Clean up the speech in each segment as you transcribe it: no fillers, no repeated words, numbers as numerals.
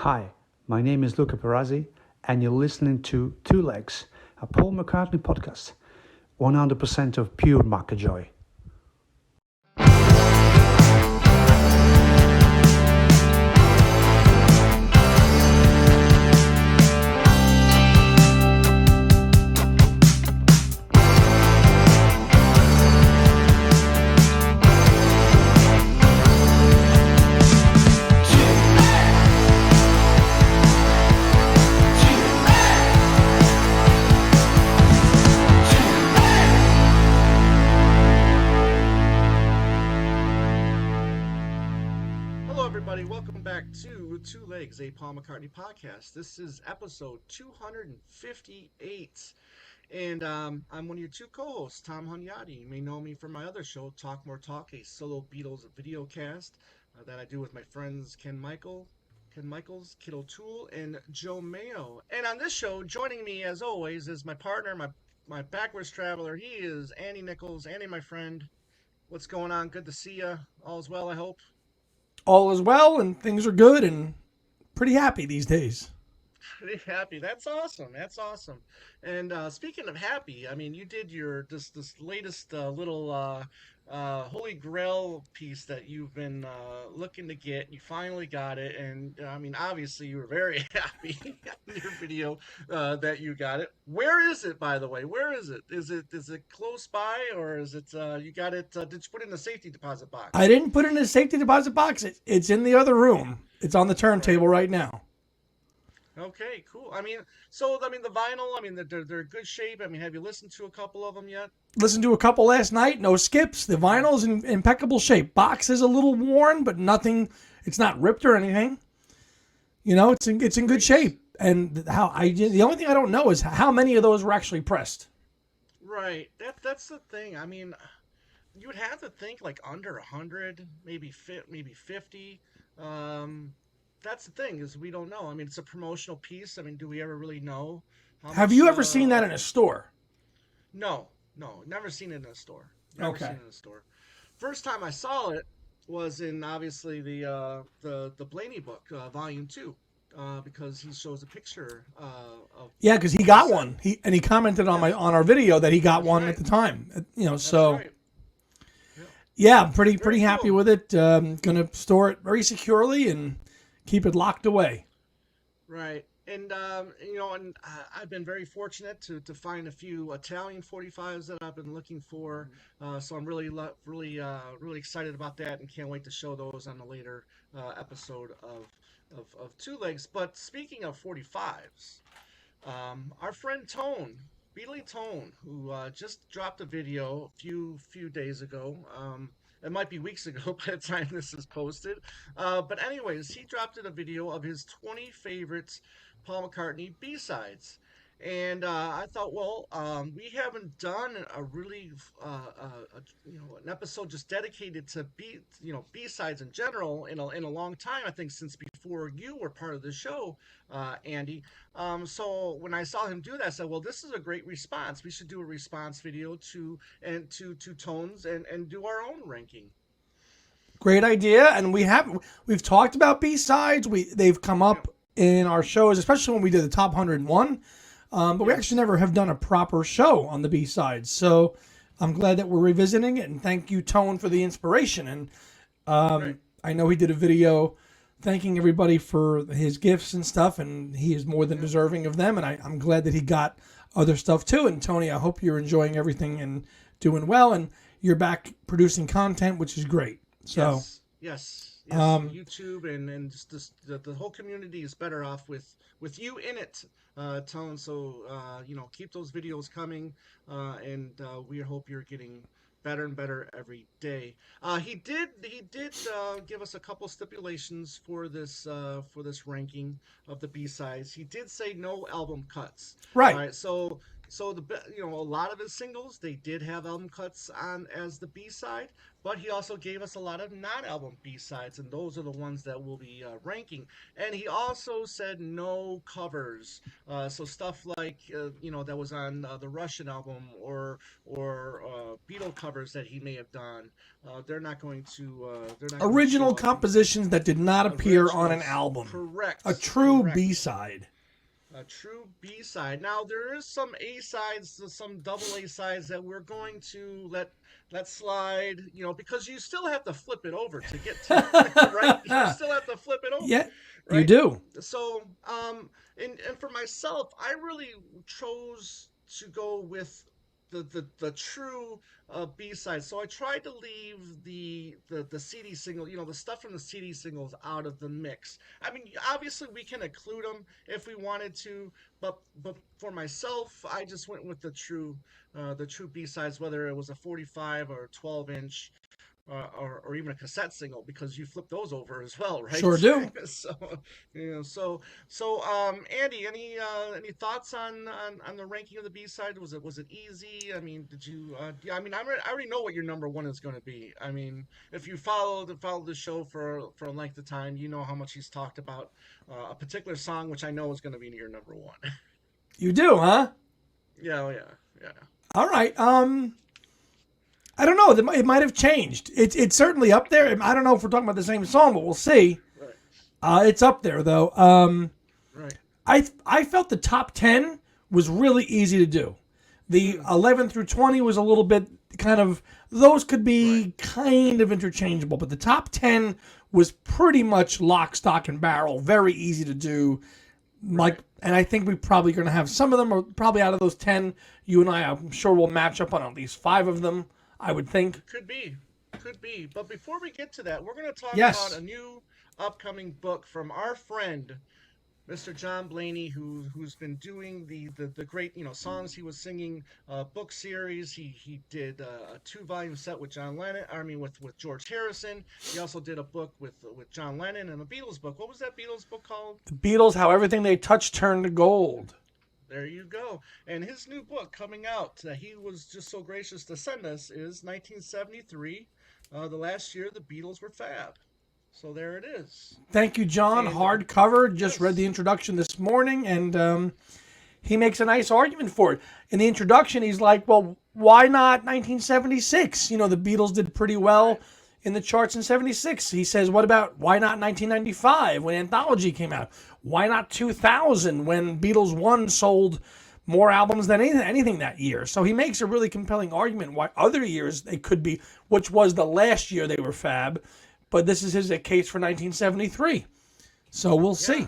Hi, my name is Luca Perazzi, and you're listening to Two Legs, a Paul McCartney podcast. 100% of pure Macca joy. Welcome back to Two Legs, a Paul McCartney podcast. This is episode 258, and I'm one of your two co-hosts, Tom Hunyadi. You may know me from my other show, Talk More Talk, a solo Beatles video cast that I do with my friends Ken Michaels, Kid O'Toole, and Joe Mayo. And on this show, joining me as always is my partner, my backwards traveler. He is Andy Nichols. Andy, my friend, what's going on? Good to see you. All's well, I hope. All is well and things are good and pretty happy these days. Pretty happy. That's awesome. That's awesome. And speaking of happy, I mean, you did your this latest little Holy Grail piece that you've been looking to get. You finally got it, and I mean, obviously, you were very happy in your video that you got it. Where is it, by the way? Where is it? Is it close by, or is it you got it? Did you put it in the safety deposit box? I didn't put it in a safety deposit box. It's in the other room. It's on the turntable right now. Okay, cool. I mean, the vinyl. I mean, they're good shape. I mean, have you listened to a couple of them yet? Listened to a couple last night. No skips. The vinyl's in impeccable shape. Box is a little worn, but nothing. It's not ripped or anything. You know, it's in good shape. And the only thing I don't know is how many of those were actually pressed. Right. That's the thing. I mean, you would have to think like under 100, maybe 50. That's the thing is we don't know. I mean, it's a promotional piece. I mean, do we ever really know? Have you ever seen that in a store? No, never seen it in a store. Never seen it in a store. First time I saw it was in obviously the Blaney book, Volume 2, because he shows a picture of. Yeah, because he got one. He commented on our video that he got one at the time. You know, so. Right. Yeah, I'm pretty happy cool with it. Gonna store it very securely and keep it locked away. Right. And I've been very fortunate to find a few Italian 45s that I've been looking for. So I'm really excited about that and can't wait to show those on a later episode of Two Legs. But speaking of 45s, our friend Tone, Beatley Tone, who just dropped a video a few days ago. It might be weeks ago by the time this is posted. But anyways, he dropped in a video of his 20 favorites Paul McCartney B-Sides. And I thought, well, we haven't done a really, an episode just dedicated to B-Sides in general in a long time. I think since before you were part of the show, Andy. So when I saw him do that, I said, well, this is a great response. We should do a response video to Tones and do our own ranking. Great idea, and we've talked about B-Sides. They've come up in our shows, especially when we did the top 101. But we actually never have done a proper show on the B-Sides. So I'm glad that we're revisiting it, and thank you, Tone, for the inspiration. And I know he did a video thanking everybody for his gifts and stuff, and he is more than deserving of them. And I'm glad that he got other stuff too. And Tony, I hope you're enjoying everything and doing well, and you're back producing content, which is great. So yes. YouTube and just the whole community is better off with you in it, Tone. So keep those videos coming, and we hope you're getting better and better every day. He did give us a couple stipulations for this ranking of the B-Sides. He did say no album cuts. Right. All right. So So a lot of his singles, they did have album cuts on as the B-side, but he also gave us a lot of non-album B-sides, and those are the ones that we'll be ranking. And he also said no covers, so stuff like that was on the Russian album or Beatle covers that he may have done. They're not going to show Original up. compositions that did not appear on an Originals. album. Correct. A true Correct. B-side. A true B-side. Now there is some A-sides, some double A-sides that we're going to let slide, because you still have to flip it over to get to it, right? You still have to flip it over. Yeah, right? you do. So, and for myself, I really chose to go with the true B-side. So I tried to leave the CD single, the stuff from the CD singles out of the mix. I mean, obviously we can include them if we wanted to, but for myself, I just went with the true B-sides, whether it was a 45 or 12-inch. Or even a cassette single, because you flip those over as well, right? Sure do. Andy, any thoughts on the ranking of the B-side? Was it easy? I mean, did you? I already know what your number one is going to be. I mean, if you followed the show for a length of time, you know how much he's talked about a particular song, which I know is going to be your number one. You do, huh? Yeah. All right. I don't know. It might have changed. It's certainly up there. I don't know if we're talking about the same song, but we'll see. Right. It's up there though. Right. I felt the top 10 was really easy to do. The 11 through 20 was a little bit kind of, those could be kind of interchangeable, but the top 10 was pretty much lock, stock, and barrel. Very easy to do. And I think we're probably going to have some of them, or probably out of those 10, you and I'm sure we'll match up on at least 5 of them, I would think. Could be. But before we get to that, we're going to talk Yes. about a new upcoming book from our friend, Mr. John Blaney, who's been doing the great songs he was singing book series. He did a 2-volume set with John Lennon. I mean with George Harrison. He also did a book with John Lennon and a Beatles book. What was that Beatles book called? The Beatles, How Everything They Touched Turned to Gold. There you go. And his new book coming out that he was just so gracious to send us is 1973. The last year the Beatles were fab. So there it is. Thank you, John. And, Hardcover. Just yes. read the introduction this morning, and he makes a nice argument for it. In the introduction, he's like, well, why not 1976? The Beatles did pretty well in the charts in 76. He says, why not 1995 when Anthology came out? Why not 2000 when Beatles 1 sold more albums than anything that year? So he makes a really compelling argument why other years they could be, which was the last year they were fab, but this is his case for 1973. So we'll see.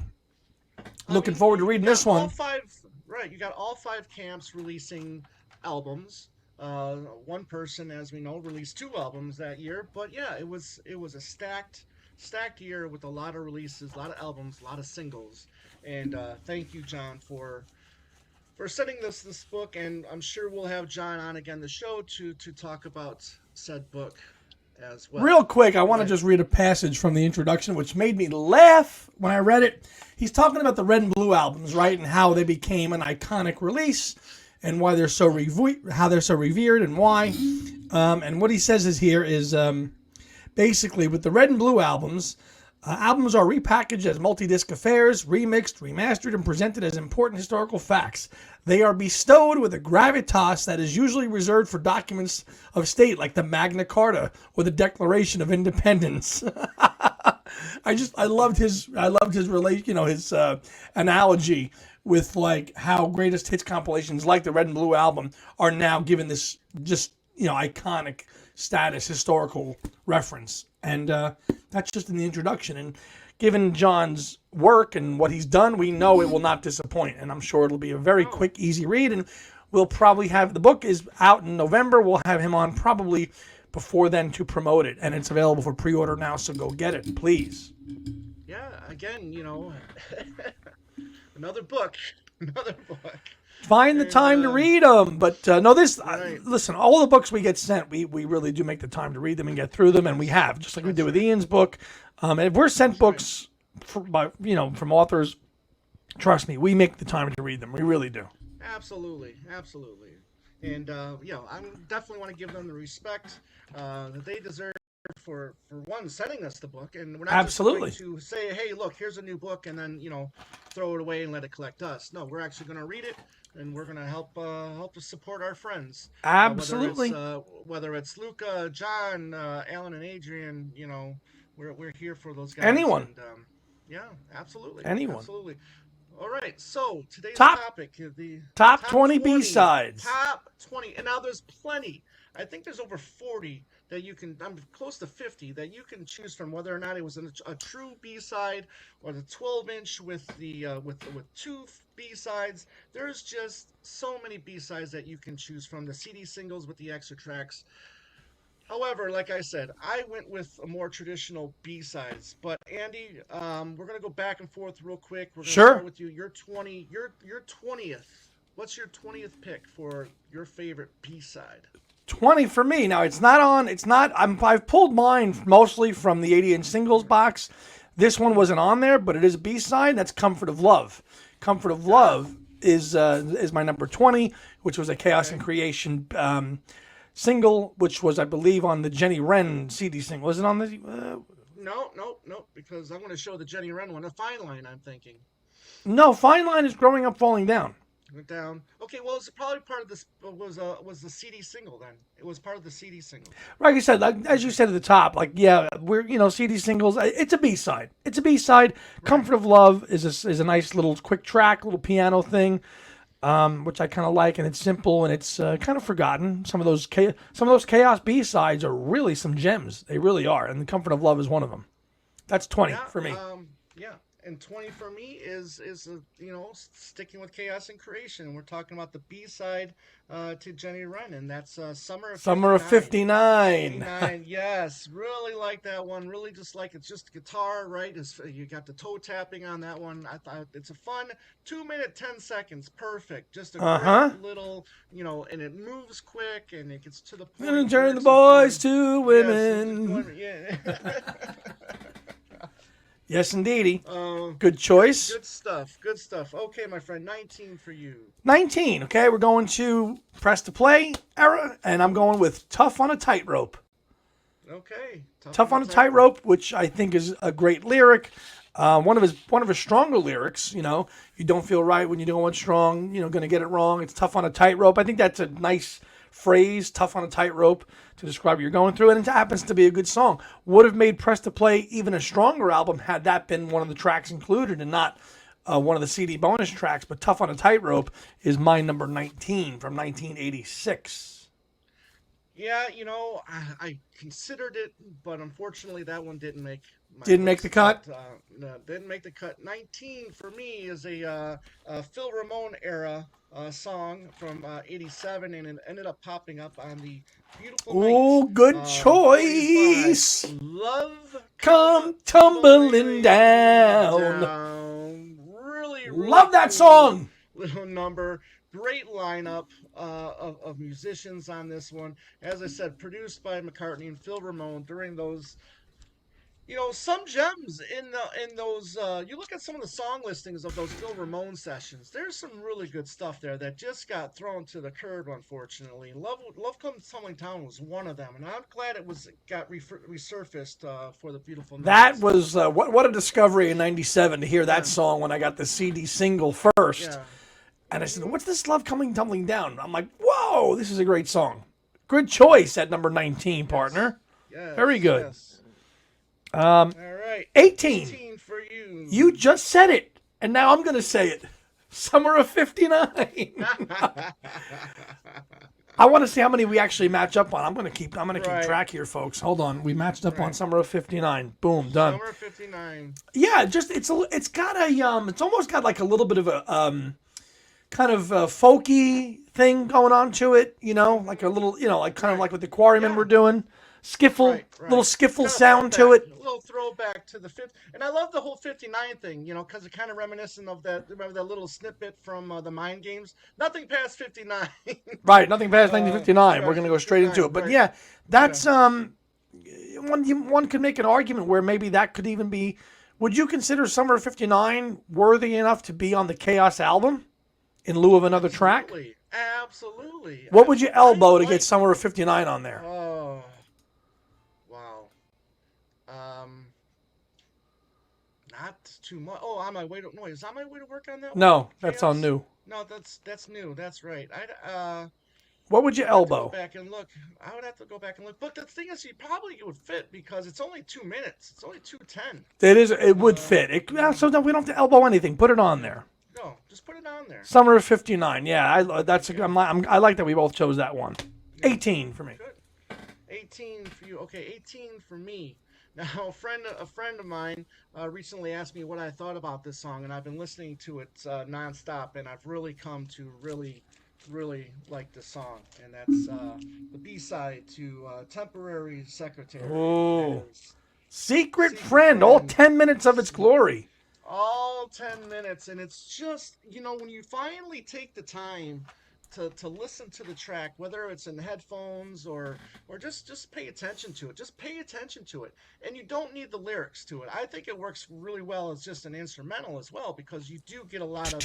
Looking forward to reading this one. You got all 5 camps releasing albums. One person, as we know, released 2 albums that year. But yeah, it was a stacked year with a lot of releases, a lot of albums, a lot of singles. And thank you, John, for sending this book. And I'm sure we'll have John on again the show to talk about said book as well. Real quick, I want to just read a passage from the introduction, which made me laugh when I read it. He's talking about the Red and Blue albums, right, and how they became an iconic release, and why they're so how they're so revered, and why. And what he says is basically with the Red and Blue albums, albums are repackaged as multi-disc affairs, remixed, remastered, and presented as important historical facts. They are bestowed with a gravitas that is usually reserved for documents of state like the Magna Carta or the Declaration of Independence. I loved his his analogy with like how greatest hits compilations like the Red and Blue album are now given this just iconic status, historical reference. And that's just in the introduction. And given John's work and what he's done, we know it will not disappoint. And I'm sure it'll be a very quick, easy read. And we'll probably have, the book is out in November. We'll have him on probably before then to promote it. And it's available for pre-order now, so go get it, please. Yeah, again, another book. Find the time to read them. But listen, all the books we get sent, we really do make the time to read them and get through them, and we have, just like we did with Ian's book. And if we're sent books from authors, trust me, we make the time to read them. We really do. Absolutely, absolutely. And I definitely want to give them the respect that they deserve for one sending us the book, and we're not just going Absolutely. to say, "Hey, look, here's a new book," and then throw it away and let it collect dust. No, we're actually going to read it, and we're going to help us support our friends, Absolutely. whether it's Luca, John, Alan, and Adrian. We're here for those guys, Anyone. and yeah, absolutely, Anyone. absolutely. All right, so today's Top topic is the top top 20 20. B-sides. Top 20. And now there's plenty. I think there's over 40 that you can, I'm close to 50 that you can choose from, whether or not it was a true B-side or the 12-inch with with two B-sides. There's just so many B-sides that you can choose from. The CD singles with the extra tracks. However, like I said, I went with a more traditional B-sides. But Andy, we're gonna go back and forth real quick. We're gonna Sure. start with you. Your 20th. What's your 20th pick for your favorite B-side? 20 for me. Now I've pulled mine mostly from the 80-inch singles box. This one wasn't on there, but it is a B-side. That's Comfort of Love. Comfort of Love is my number 20, which was a Chaos and Creation single, which was, I believe, on the Jenny Wren CD single. Was it on the? No, no, no, because I'm going to show the Jenny Wren one. A Fine Line, I'm thinking. No, Fine Line is Growing Up, Falling Down. Went down. Okay, well, it's probably part of this. Was the CD single then? It was part of the CD single. Like I said, as you said at the top, we're CD singles. It's a B-side. It's a B-side. Right. Comfort of Love is a nice little quick track, little piano thing. Which I kind of like, and it's simple and it's kind of forgotten. Some of those Chaos B-sides are really some gems. They really are, and the Comfort of Love is one of them. That's 20 for me. Yeah, and 20 for me is sticking with Chaos and Creation. We're talking about the B-side to Jenny Wren, and that's Summer of 59. 59, yes, really like that one. Really just like it's just guitar, right? You got the toe tapping on that one. I thought it's a fun 2 minute 10 seconds, perfect. Just a great little, and it moves quick and it gets to the point. And turn the boys to women. Yes, yeah. Yes, indeedy. Good choice. Good stuff. Good stuff. Okay, my friend, 19 for you. 19. Okay, we're going to press to play era, and I'm going with Tough on a Tightrope. Okay. Tough on a Tightrope, which I think is a great lyric. One of his stronger lyrics. You don't feel right when you're going strong. Going to get it wrong. It's tough on a tightrope. I think that's a nice phrase, tough on a tightrope, to describe what you're going through, and it happens to be a good song. Would have made Press to Play even a stronger album had that been one of the tracks included and not one of the CD bonus tracks, but Tough on a Tightrope is my number 19 from 1986. Yeah, I considered it, but unfortunately that one didn't make the cut. No, didn't make the cut. 19 for me is a Phil Ramone era song from '87, and it ended up popping up on the Beautiful Night. Oh, good choice. Love come tumbling down. Really love that cool song. Little number. Great lineup of musicians on this one. As I said, produced by McCartney and Phil Ramone during those, some gems in those. You look at some of the song listings of those Phil Ramone sessions. There's some really good stuff there that just got thrown to the curb, unfortunately. Love Comes Tumbling Down was one of them, and I'm glad it got resurfaced for the Beautiful Night. That was what a discovery in '97 to hear that song when I got the CD single first. Yeah. And I said, what's this Love Coming Tumbling Down? I'm like, whoa, this is a great song. Good choice at number 19, partner. Yes. Very good. Yes. All right. 18. 18 for you. You just said it, and now I'm going to say it. Summer of 59. I want to see how many we actually match up on. I'm going to keep track here, folks. Hold on. We matched up on Summer of 59. Boom, done. Summer of 59. Yeah, it's got a it's almost got like a little bit of a kind of a folky thing going on to it, like a little, like kind of like what the Quarrymen were doing. Skiffle, little skiffle sound to it. A little throwback to the fifth. And I love the whole 59 thing, because it's kind of reminiscent of that. Remember that little snippet from the Mind Games? Nothing past 59. Right, nothing past 1959. We're going to go straight into it. But yeah, that's one could make an argument where maybe that could even be. Would you consider Summer of 59 worthy enough to be on the Chaos album? in lieu of another track? Absolutely. What would you elbow to like, get Summer of '59 on there? Oh, wow. Um, not too much. Oh, on my way to no, is on my way to work on that one? No, that's on Chaos? new. No, that's new. That's right. What would you I'd have to go elbow? back and look. I would have to go back and look. But the thing is, he probably would fit because it's only 2 minutes. It's only 2:10. It would fit. Yeah. So no, we don't have to elbow anything. Put it on there. No, just put it on there. Summer of '59. Yeah, I like that we both chose that one. 18 for me. Good. 18 for you. Okay, 18 for me. Now, a friend of mine recently asked me what I thought about this song, and I've been listening to it nonstop, and I've really come to really like this song, and that's the B-side to "Temporary Secretary." Oh. That is Secret Secret Friend, all Friend. 10 minutes of its glory. all 10 minutes, and it's just, when you finally take the time to listen to the track, whether it's in headphones or just pay attention to it. Just pay attention to it. And you don't need the lyrics to it. I think it works really well as just an instrumental as well, because you do get a lot of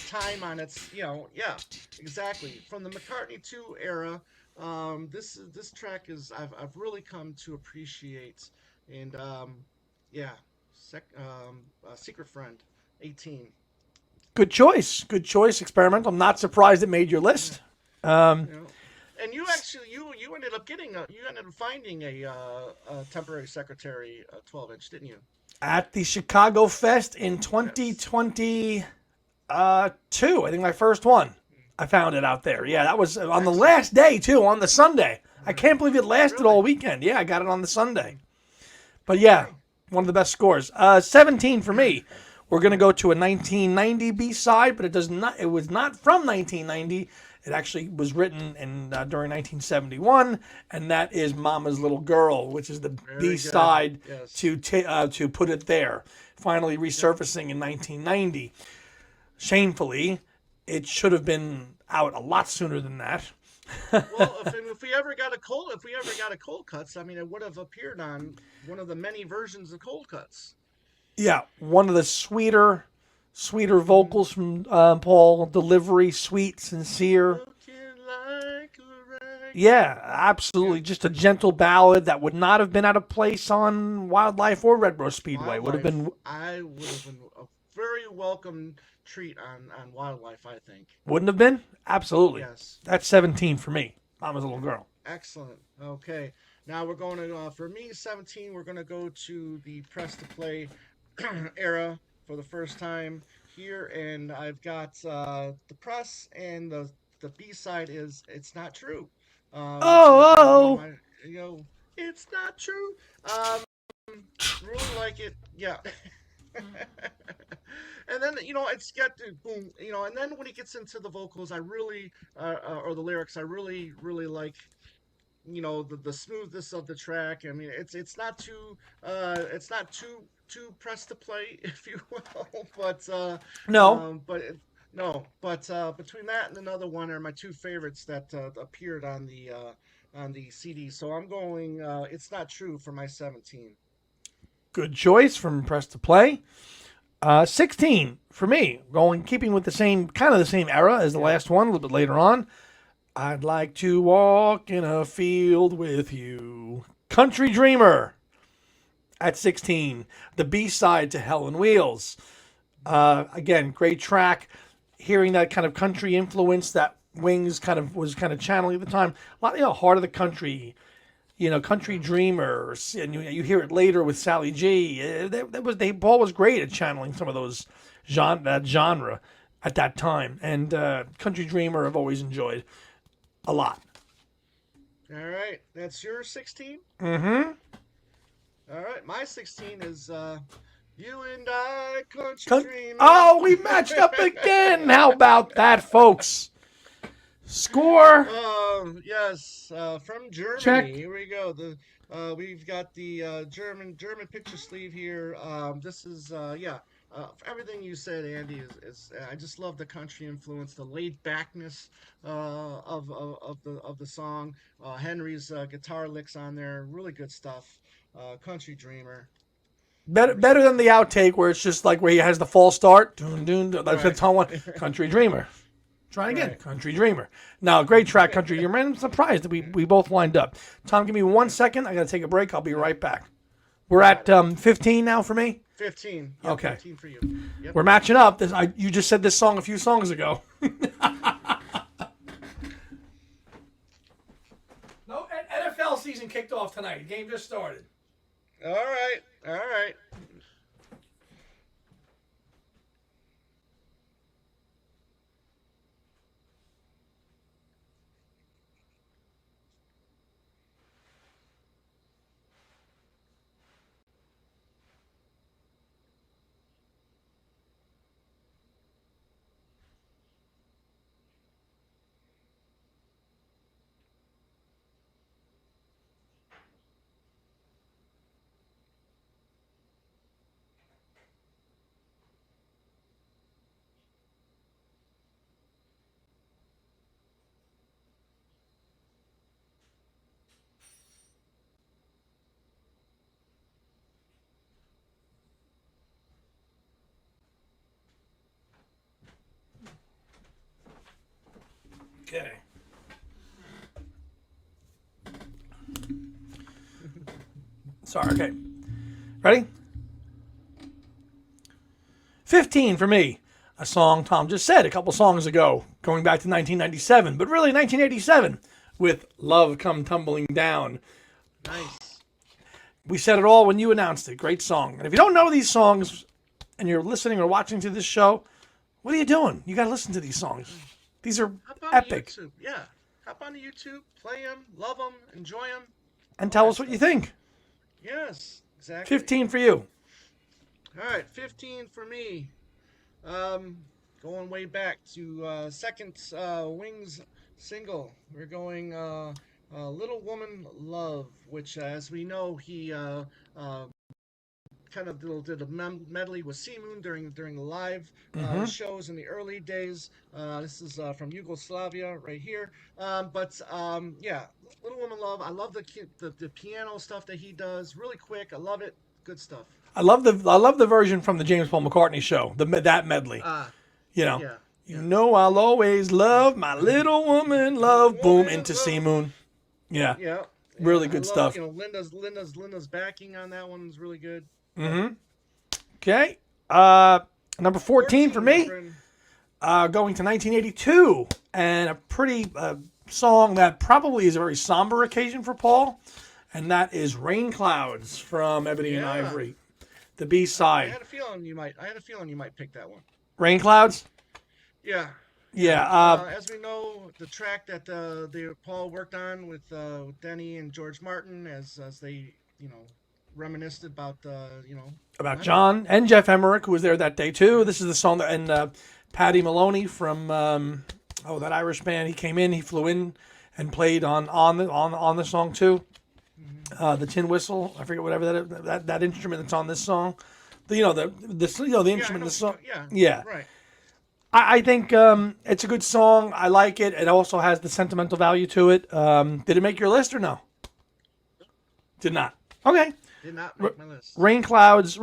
time on its, yeah, exactly. From the McCartney 2 era, this track I've really come to appreciate. And yeah, Secret Friend, 18. Good choice. Good choice. Experimental. I'm not surprised it made your list. And you actually you ended up finding a temporary secretary 12-inch, didn't you? At the Chicago Fest in 2022, I think my first one. I found it out there. Yeah, that was on the last day too, on the Sunday. I can't believe it lasted all weekend. Yeah, I got it on the Sunday. But yeah, one of the best scores. 17 for me. We're going to go to a 1990 B-side, but it was not from 1990. It actually was written during 1971, and that is Mama's Little Girl, which is the B-side to Put It There, finally resurfacing in 1990. Shamefully, it should have been out a lot sooner than that. Well, if we ever got a Cold Cuts, I mean, it would have appeared on one of the many versions of Cold Cuts. Yeah, one of the sweeter vocals from Paul. Delivery, sweet, sincere. Yeah, absolutely. Just a gentle ballad that would not have been out of place on Wildlife or Red Rose Speedway. I would have been a very welcome treat on Wildlife, I think. Wouldn't have been? Absolutely. Yes. That's 17 for me. Mama's Little Girl. Excellent. Okay. Now we're going to, for me, 17, we're going to go to the press to play era for the first time here, and I've got the press, and the B-side is "It's Not True." It's not true. Really like it, yeah. And then it's got the boom, and then when he gets into the vocals, I really or the lyrics, I really like the smoothness of the track. I mean, it's not too press to play, if you will, but No. but between that and another one are my two favorites that appeared on the CD. So I'm going "It's Not True" for my 17. Good choice from press to play. 16 for me, keeping with the same era as the last one, a little bit later on. I'd like to walk in a field with you. Country Dreamer at 16. The B-side to Hell on Wheels. Again, great track. Hearing that kind of country influence that Wings was kind of channeling at the time. A lot, Heart of the Country, Country Dreamer, and you hear it later with Sally G. Paul was great at channeling some of that genre at that time. And Country Dreamer I've always enjoyed a lot. All right, that's your 16? Mm-hmm. All right, my 16 is "You and I, Country Dreamer." Oh, we matched up again. How about that, folks? Score. Yes, from Germany. Check. Here we go. We've got the German picture sleeve here. This is everything you said, Andy, is I just love the country influence, the laid backness of the song. Henry's guitar licks on there, really good stuff. Country Dreamer. Better than the outtake where it's just like where he has the false start. Dun, dun, dun, that's the one. Country Dreamer. Try again. Right. Country Dreamer. Now, great track, Country Dreamer. I'm surprised that we both lined up. Tom, give me 1 second. I got to take a break. I'll be right back. We're at 15 now for me. 15. Yep, Okay. 15 for you. Yep. We're matching up. You just said this song a few songs ago. No, NFL season kicked off tonight. The game just started. All right. All right. Okay. Sorry, okay. Ready? 15 for me. A song Tom just said a couple songs ago, going back to 1997, but really 1987 with Love Come Tumbling Down. Nice. We said it all when you announced it. Great song. And if you don't know these songs and you're listening or watching to this show, what are you doing? You got to listen to these songs. These are Hop on epic. YouTube. Yeah. Hop on to YouTube, play them, love them, enjoy them. And tell us what you think. Yes, exactly. 15 for you. All right, 15 for me. Going way back to second Wings single. We're going Little Woman Love, which, as we know, he kind of did a medley with Sea Moon during the live shows in the early days. This is from Yugoslavia right here. Yeah, Little Woman Love. I love the piano stuff that he does. Really quick. I love it. Good stuff. I love the version from the James Paul McCartney show. That medley. You know. Yeah. You know I'll always love my little woman love. Boom into Sea Moon. Yeah. Yeah. Really I good love, stuff. You know, Linda's backing on that one is really good. Mm-hmm. Okay. Number 14 for me. Going to 1982, and a pretty song that probably is a very somber occasion for Paul, and that is Rain Clouds from Ebony and Ivory, the B-side. I had a feeling you might pick that one. Rain Clouds? Yeah. Yeah. As we know, the track that Paul worked on with Denny and George Martin, as they reminisced about about John and Jeff Emmerich, who was there that day too. This is the song that, and Paddy Maloney from that Irish band. He came in, he flew in, and played on the song too. The tin whistle, I forget whatever that instrument that's on this song. The instrument in the song. Yeah. Right. I think it's a good song. I like it. It also has the sentimental value to it. Did it make your list or no? Did not. Okay. Did not make my list. Rain Clouds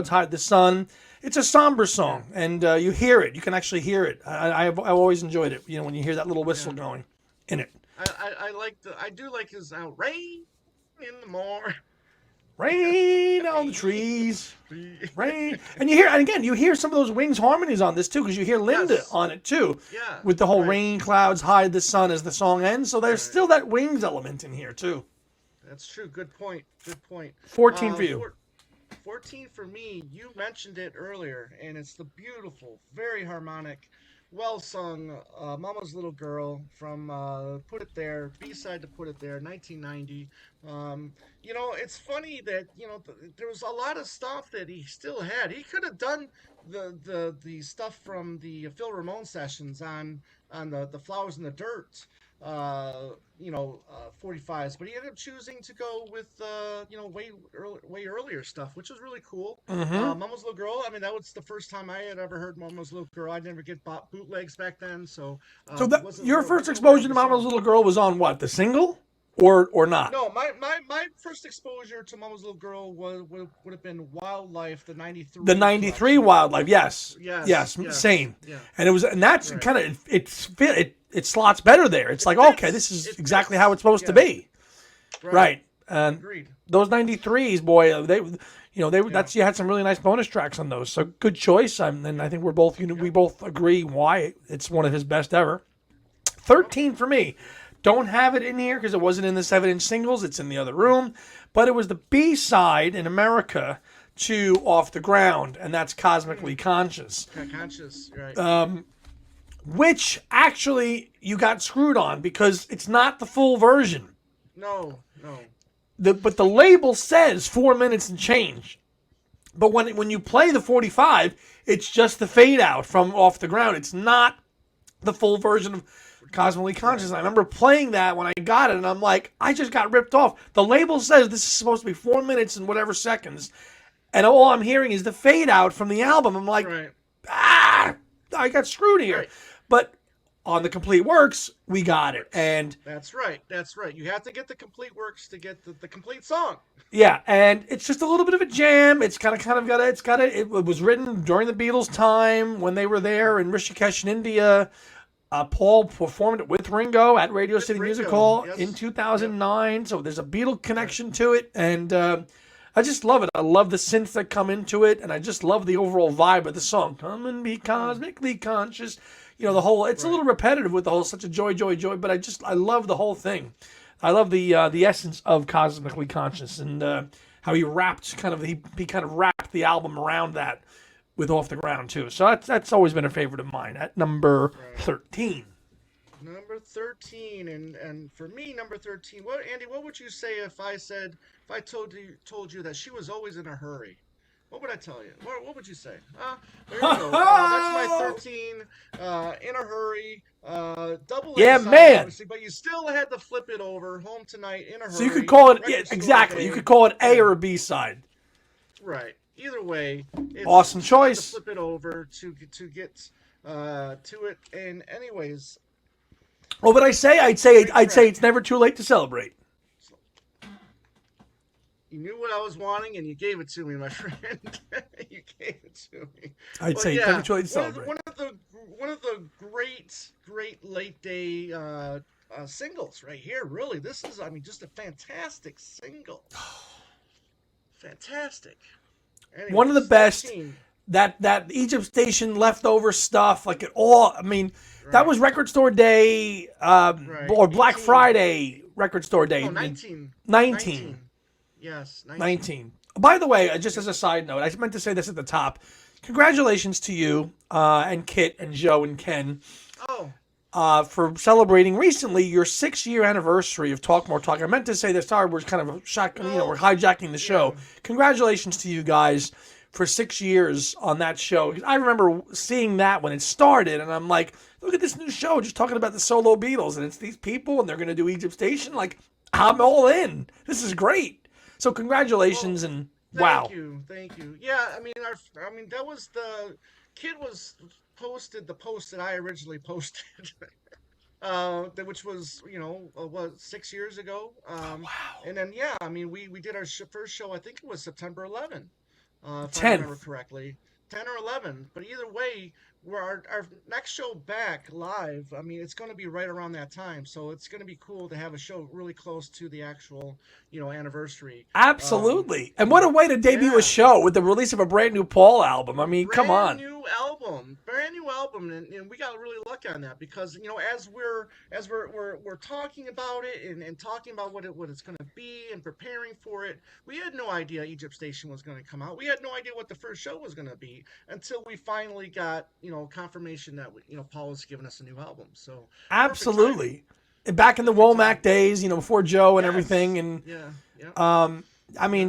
Hide the Sun. It's a somber song, and you hear it. You can actually hear it. I've always enjoyed it. When you hear that little whistle going in it. I do like his rain in the morning. Rain on the trees, rain, and you hear some of those Wings harmonies on this too, because you hear Linda on it too. Yeah. With the whole Rain Clouds Hide the Sun as the song ends, so there's still that Wings element in here too. That's true. Good point. 14 for you. 14 for me. You mentioned it earlier, and it's the beautiful, very harmonic, well-sung Mama's Little Girl from Put It There, B-side to Put It There, 1990. It's funny that, there was a lot of stuff that he still had. He could have done the stuff from the Phil Ramone sessions on the Flowers in the Dirt 45s, but he ended up choosing to go with way earlier stuff, which was really cool. Mama's Little Girl, I mean, that was the first time I had ever heard Mama's Little Girl. I never get bootlegs back then, so your first exposure to Mama's Little Girl was on what, the single? or not? No, my first exposure to Mama's Little Girl would have been Wildlife, the The '93 '93 collection. Wildlife, yes, Yes, yes, yes, same. yeah, And that's right. kind of it slots better there. It's It like, okay, this fits. is It exactly how fits. it's supposed to Yeah, be, right. right? And Agreed. those '93s, boy, they Yeah. that's you had some really nice bonus tracks on those. So good choice. And I think we're both we Yep. both agree why it's one of his best ever. Yep. 13 for me. Don't have it in here because it wasn't in the 7-inch singles. It's in the other room. But it was the B-side in America to Off the Ground, and that's Cosmically Conscious, Conscious. Right. which actually you got screwed on because it's not the full version. No. No. But the label says 4 minutes and change. But when you play the 45, it's just the fade out from Off the Ground. It's not the full version of Cosmically Conscious. And I remember playing that when I got it, and I'm like, I just got ripped off. The label says this is supposed to be 4 minutes and whatever seconds, and all I'm hearing is the fade out from the album. I'm like, Right. I got screwed here. Right. But on the Complete Works, we got it. And That's right. That's right. You have to get the complete works to get the complete song. yeah, and it's just a little bit of a jam. It's kind of got it. It was written during the Beatles' time when they were there in Rishikesh in India. Paul performed it with Ringo at Radio City Music Ringo, Hall yes. in 2009. So there's a Beatle connection to it, and I just love it. I love the synths that come into it, and I just love the overall vibe of the song. Come and be cosmically conscious. The whole. It's a little repetitive with the whole such a joy, joy, joy, but I love the whole thing. I love the essence of Cosmically Conscious and how he wrapped he kind of wrapped the album around that with Off the Ground too. So that's always been a favorite of mine at number 13. Number 13, and for me, number 13. What, Andy? What would you say if I told you that she was always in a hurry? What would I tell you? What would you say? There you go. That's my 13. In a hurry. Double A Yeah, side, man. obviously, but you still had to flip it over. Home Tonight, in a hurry. So you could call it Record Store exactly. Day. You could call it A or a B side. Right. Either way, it's Awesome you have choice. to flip it over to get to it. And anyways, Well, but I'd say it's never too late to celebrate. you knew what I was wanting, and you gave it to me, my friend. You gave it to me. I'd But say it's yeah, never too late to celebrate. one of the great late day singles right here. Really, this is just a fantastic single. Fantastic. Anyways, One of the best. 13. That Egypt Station leftover stuff, like it all. I mean, that was Record Store Day, or Black 18. Friday Record Store Day. Oh, 19. 19. Yes, 19. By the way, just as a side note, I meant to say this at the top. Congratulations to you and Kit and Joe and Ken for celebrating recently your 6-year anniversary of Talk More Talk. I meant to say this. Sorry, we're kind of we're hijacking the show. Yeah. Congratulations to you guys for 6 years on that show. I remember seeing that when it started, and I'm like, look at this new show just talking about the solo Beatles, and it's these people, and they're going to do Egypt Station. Like, I'm all in. This is great. So congratulations, and wow. Thank you. Yeah, that was the kid posted the post that I originally posted, which was 6 years ago. Wow. And then we did our first show. I think it was September 11th. If 10th. I remember correctly, 10 or 11. But either way, we're our next show back live. It's going to be right around that time, so it's going to be cool to have a show really close to the actual, anniversary. Absolutely. And what a way to debut a show with the release of a brand new Paul album. I mean, come on. Brand new album, and we got really lucky on that because as we're talking about it and talking about what it's going to be and preparing for it, we had no idea Egypt Station was going to come out. We had no idea what the first show was going to be until we finally got confirmation that Paul was giving us a new album. So absolutely, and back in the Womack days, before Joe and everything, and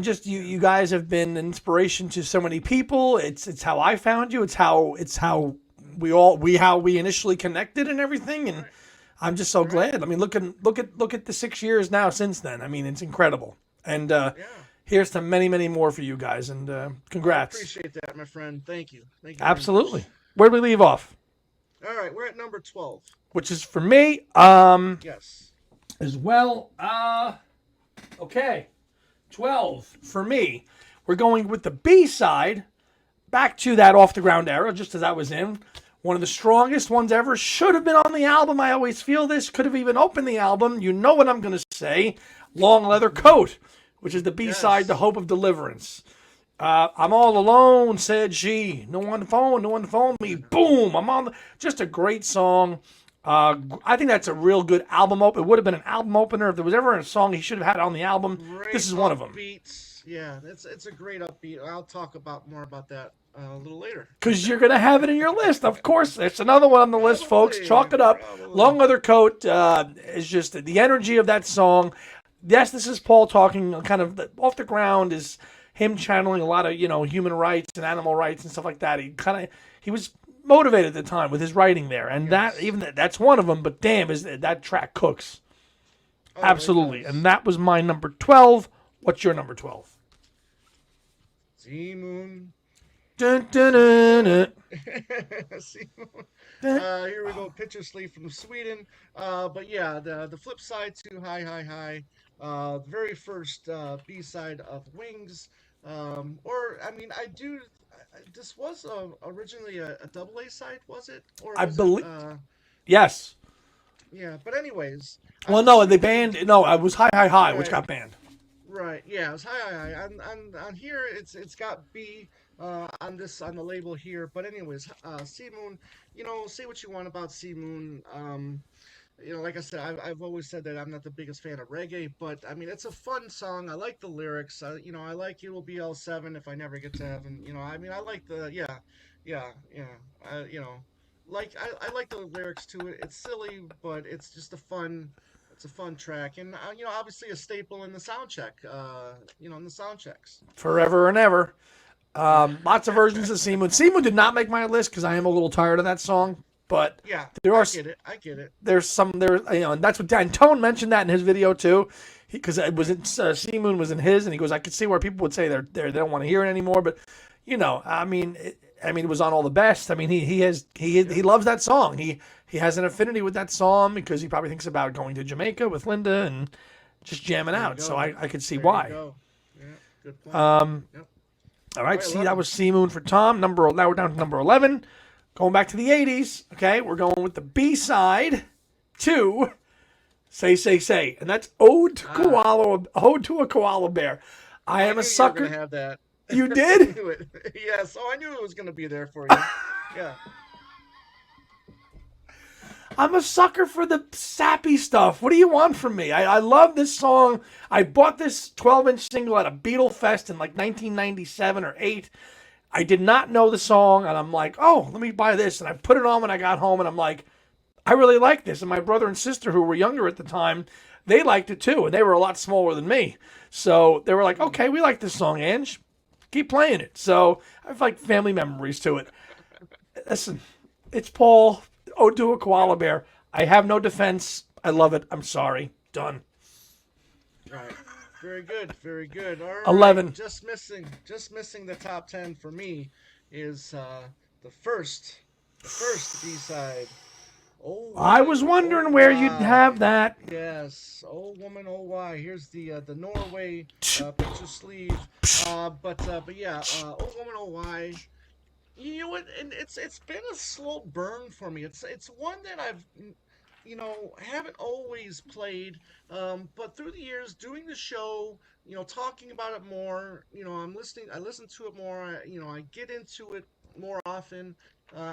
just you guys have been an inspiration to so many people. It's how I found you. It's how we initially connected and everything, and I'm just so glad. Look at the 6 years now since then. It's incredible, and here's to many, many more for you guys, and congrats. I appreciate that, my friend. Thank you. Absolutely. Where'd we leave off? All right, we're at number 12. Which is for me. Yes. as well. Okay. 12 for me. We're going with the B-side. Back to that Off the Ground era, just as I was in. One of the strongest ones ever. Should have been on the album. I always feel this. Could have even opened the album. You know what I'm going to say. Long Leather Coat, which is the B-side, Yes. The Hope of Deliverance. I'm all alone, said she. No one to phone me. Boom, I'm on. Just a great song. I think that's a real good album opener. It would have been an album opener. If there was ever a song he should have had on the album, Great this is one of them. Beats. Yeah, it's a great upbeat. I'll talk more about that a little later. Because you're going to have it in your list. Of course, it's another one on the list, folks. Probably, Chalk it up. probably. Long Leather Coat is just the energy of that song. Yes, this is Paul talking kind of off the ground, is him channeling a lot of, human rights and animal rights and stuff like that. He was motivated at the time with his writing there. And that's one of them, but damn, that track cooks. Oh, Absolutely. it does. And that was my number 12. What's your number 12? Sea Moon. Dun, dun, dun, dun. Sea Moon. Here we go. Picture Sleep from Sweden. But yeah, the flip side to Hi Hi Hi. The very first B-side of Wings. This was originally a double A side, was it? Or I was believe. it, Yes. yeah, but anyways. Well, no, they banned. No, it was Hi Hi Hi, which Right. got banned. Right. Yeah. It was hi. On here, it's got B on the label here. But anyways, Sea Moon. Say what you want about Sea Moon. Like I said, I've always said that I'm not the biggest fan of reggae, but I mean it's a fun song. I like the lyrics. I like "It Will Be L7" if I never get to heaven. I like the yeah. I like the lyrics to it. It's silly, but it's just a fun. It's a fun track, and obviously a staple in the sound check. In the sound checks. Forever and ever. Lots of versions of Sea Moon. Sea Moon did not make my list because I am a little tired of that song. But Yeah, there are. I get it. There's some there, and that's what Dan Tone mentioned that in his video too, because it was Sea Moon was in his, and he goes, I could see where people would say they don't want to hear it anymore, but it was on all the best. I mean, he loves that song. He has an affinity with that song because he probably thinks about going to Jamaica with Linda and just jamming There you out. go. So I could see There why. you go. Yeah, good point. Yep. All right, I see, love that it. was Sea Moon for Tom. Now we're down to number 11. Going back to the 80s, okay, we're going with the B-side to Say. And that's Ode to a Koala Bear. I am knew a sucker. You were gonna have that. You I did? knew it. Yes. I knew it was gonna be there for you. Yeah. I'm a sucker for the sappy stuff. What do you want from me? I love this song. I bought this 12-inch single at a Beatle Fest in like 1997 or 8. I did not know the song, and I'm like, oh, let me buy this. And I put it on when I got home, and I'm like, I really like this. And my brother and sister, who were younger at the time, they liked it too, and they were a lot smaller than me. So they were like, okay, we like this song, Ange. Keep playing it. So I have like family memories to it. Listen, it's Paul, Ode to a Koala Bear. I have no defense. I love it. I'm sorry. Done. Right. Very good. Very good. All right. 11. Just missing the top 10 for me is the first B-side. Oh, I was wondering where you'd have that. Yes, "Oh Woman, Oh Why." Here's the Norway picture sleeve. But yeah, "Oh Woman, Oh Why." You know what? And it's been a slow burn for me. It's one that I've haven't always played. But through the years, doing the show, talking about it more, I listen to it more. I get into it more often.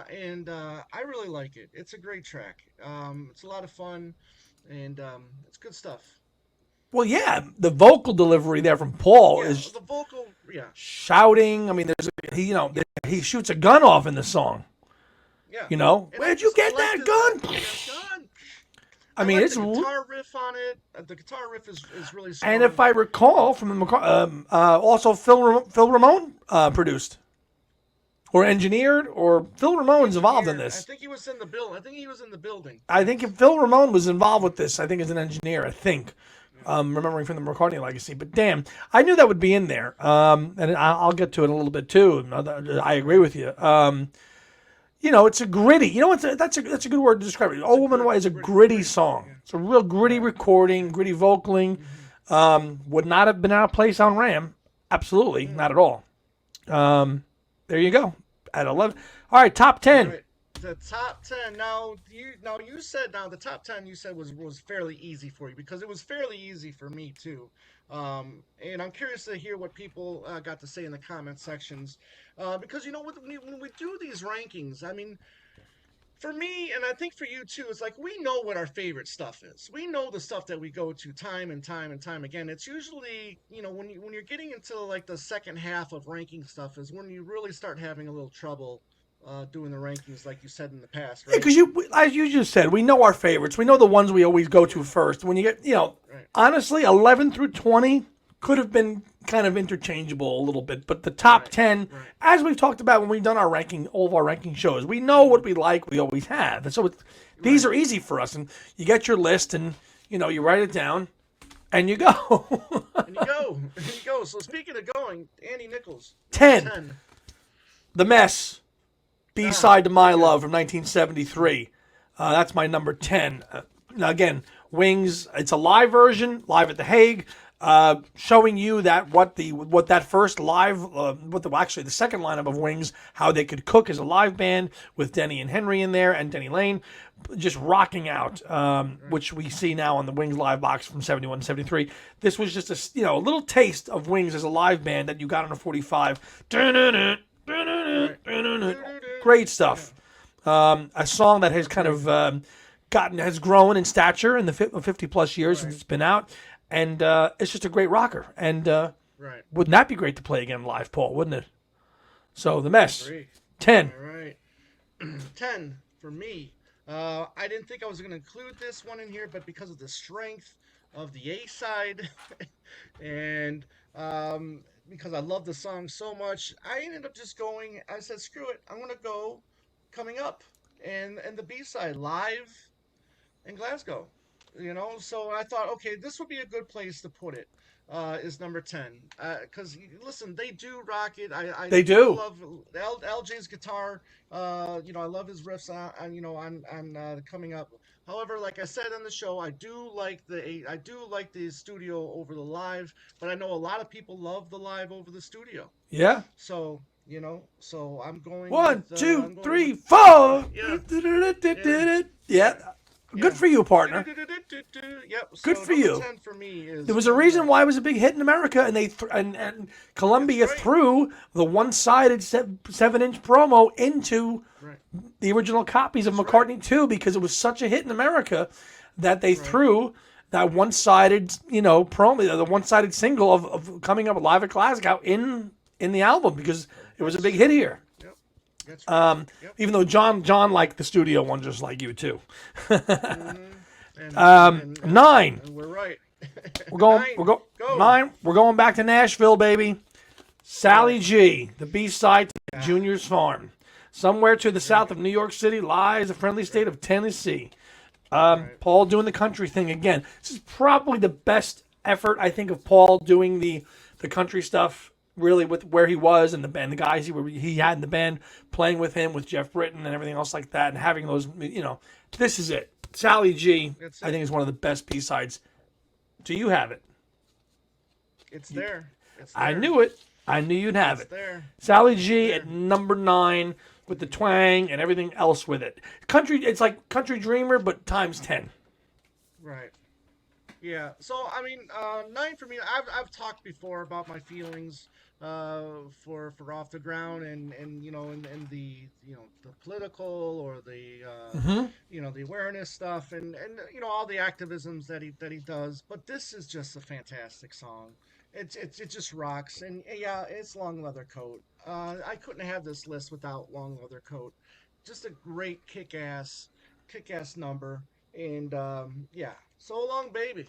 And I really like it. It's a great track. It's a lot of fun, and it's good stuff. Well, yeah, the vocal delivery there from Paul Yeah, is the vocal, yeah, shouting. I mean, he shoots a gun off in the song. yeah. And where'd you get I like that the gun? gun. I mean, like it's the guitar riff on it. The guitar riff is really strong. and if I recall from the also Phil Ramone produced or engineered, or Phil Ramone's involved in I this. think he was in the building. I think if Phil Ramone was involved with this, I think as an engineer, I think. Remembering from the McCartney legacy, but damn, I knew that would be in there. And I'll get to it in a little bit too. I agree with you. It's a gritty. That's a good word to describe it. "Oh Woman, Why" is a gritty song. It's a real gritty recording, gritty vocaling. Would not have been out of place on Ram. Absolutely, not at all. There you go. At 11. All right, top 10. Right. The top 10. You said the top 10 you said was fairly easy for you, because it was fairly easy for me too. And I'm curious to hear what people got to say in the comment sections, because when we do these rankings, I mean, for me, and I think for you too, it's like we know what our favorite stuff is. We know the stuff that we go to time and time and time again. It's usually, when you're getting into like the second half of ranking stuff is when you really start having a little trouble doing the rankings, like you said in the past, right? Because as you just said, we know our favorites. We know the ones we always go to first. When you get, Right. honestly, 11 through 20 could have been kind of interchangeable a little bit. But the top 10, as we've talked about when we've done our ranking, all of our ranking shows, we know what we like. We always have. And so these are easy for us. And you get your list and, you write it down and you go. And you go. And you go. So speaking of going, Andy Nichols. 10. The Mess. B-side to My Love from 1973. That's my number 10. Now again, Wings. It's a live version, live at the Hague, showing you that what that first live, the second lineup of Wings, how they could cook as a live band with Denny and Henry in there and Denny Lane, just rocking out, which we see now on the Wings live box from 71 and 73. This was just a little taste of Wings as a live band that you got on a 45. Great stuff. A song that has kind of has grown in stature in the 50 plus years since it's been out, and it's just a great rocker. And wouldn't that be great to play again live, Paul? Wouldn't it? So The Mess, 10. All right, 10 for me. I didn't think I was going to include this one in here, but because of the strength of the A side, and because I love the song so much, I ended up just going. I said, "Screw it! I'm gonna go Coming Up," and the B side live in Glasgow. So I thought, okay, this would be a good place to put it. Is number 10, because listen, they do rock it. They do love LJ's guitar. I love his riffs on Coming Up. However, like I said on the show, I do like the studio over the live, but I know a lot of people love the live over the studio. Yeah. So so I'm going 1, with, 2, 3, 4. Yeah. Yeah. Good for you, partner. Yep. Good for you. 10 for me is, there was a reason why it was a big hit in America, and and Columbia threw the one-sided 7-inch promo into the original copies of McCartney 2 because it was such a hit in America that they threw that one-sided, promo, the one-sided single of Coming Up Live at Glasgow in the album because it was a big hit here. That's right. Even though John liked the studio one just like you too. And 9. And we're right. We're going. Go. 9. We're going back to Nashville, baby. Sally G, the B-side to Junior's Farm. Somewhere to the south of New York City lies the friendly state of Tennessee. Paul doing the country thing again. This is probably the best effort I think of Paul doing the country stuff. Really, with where he was and the band, the guys he had in the band playing with him, with Jeff Britton and everything else like that, and having those, this is it. Sally G, I think, is one of the best B-sides. Do you have it? It's there. I knew it. I knew you'd have it. There. Sally G at number 9 with the twang and everything else with it. It's like Country Dreamer, but times 10. Right. Yeah. So I mean, 9 for me. I've talked before about my feelings for Off the Ground and the the political or the the awareness stuff and all the activisms that he does. But this is just a fantastic song. It just rocks, and yeah, it's Long Leather Coat. I couldn't have this list without Long Leather Coat. Just a great kick-ass number, and So Long Baby,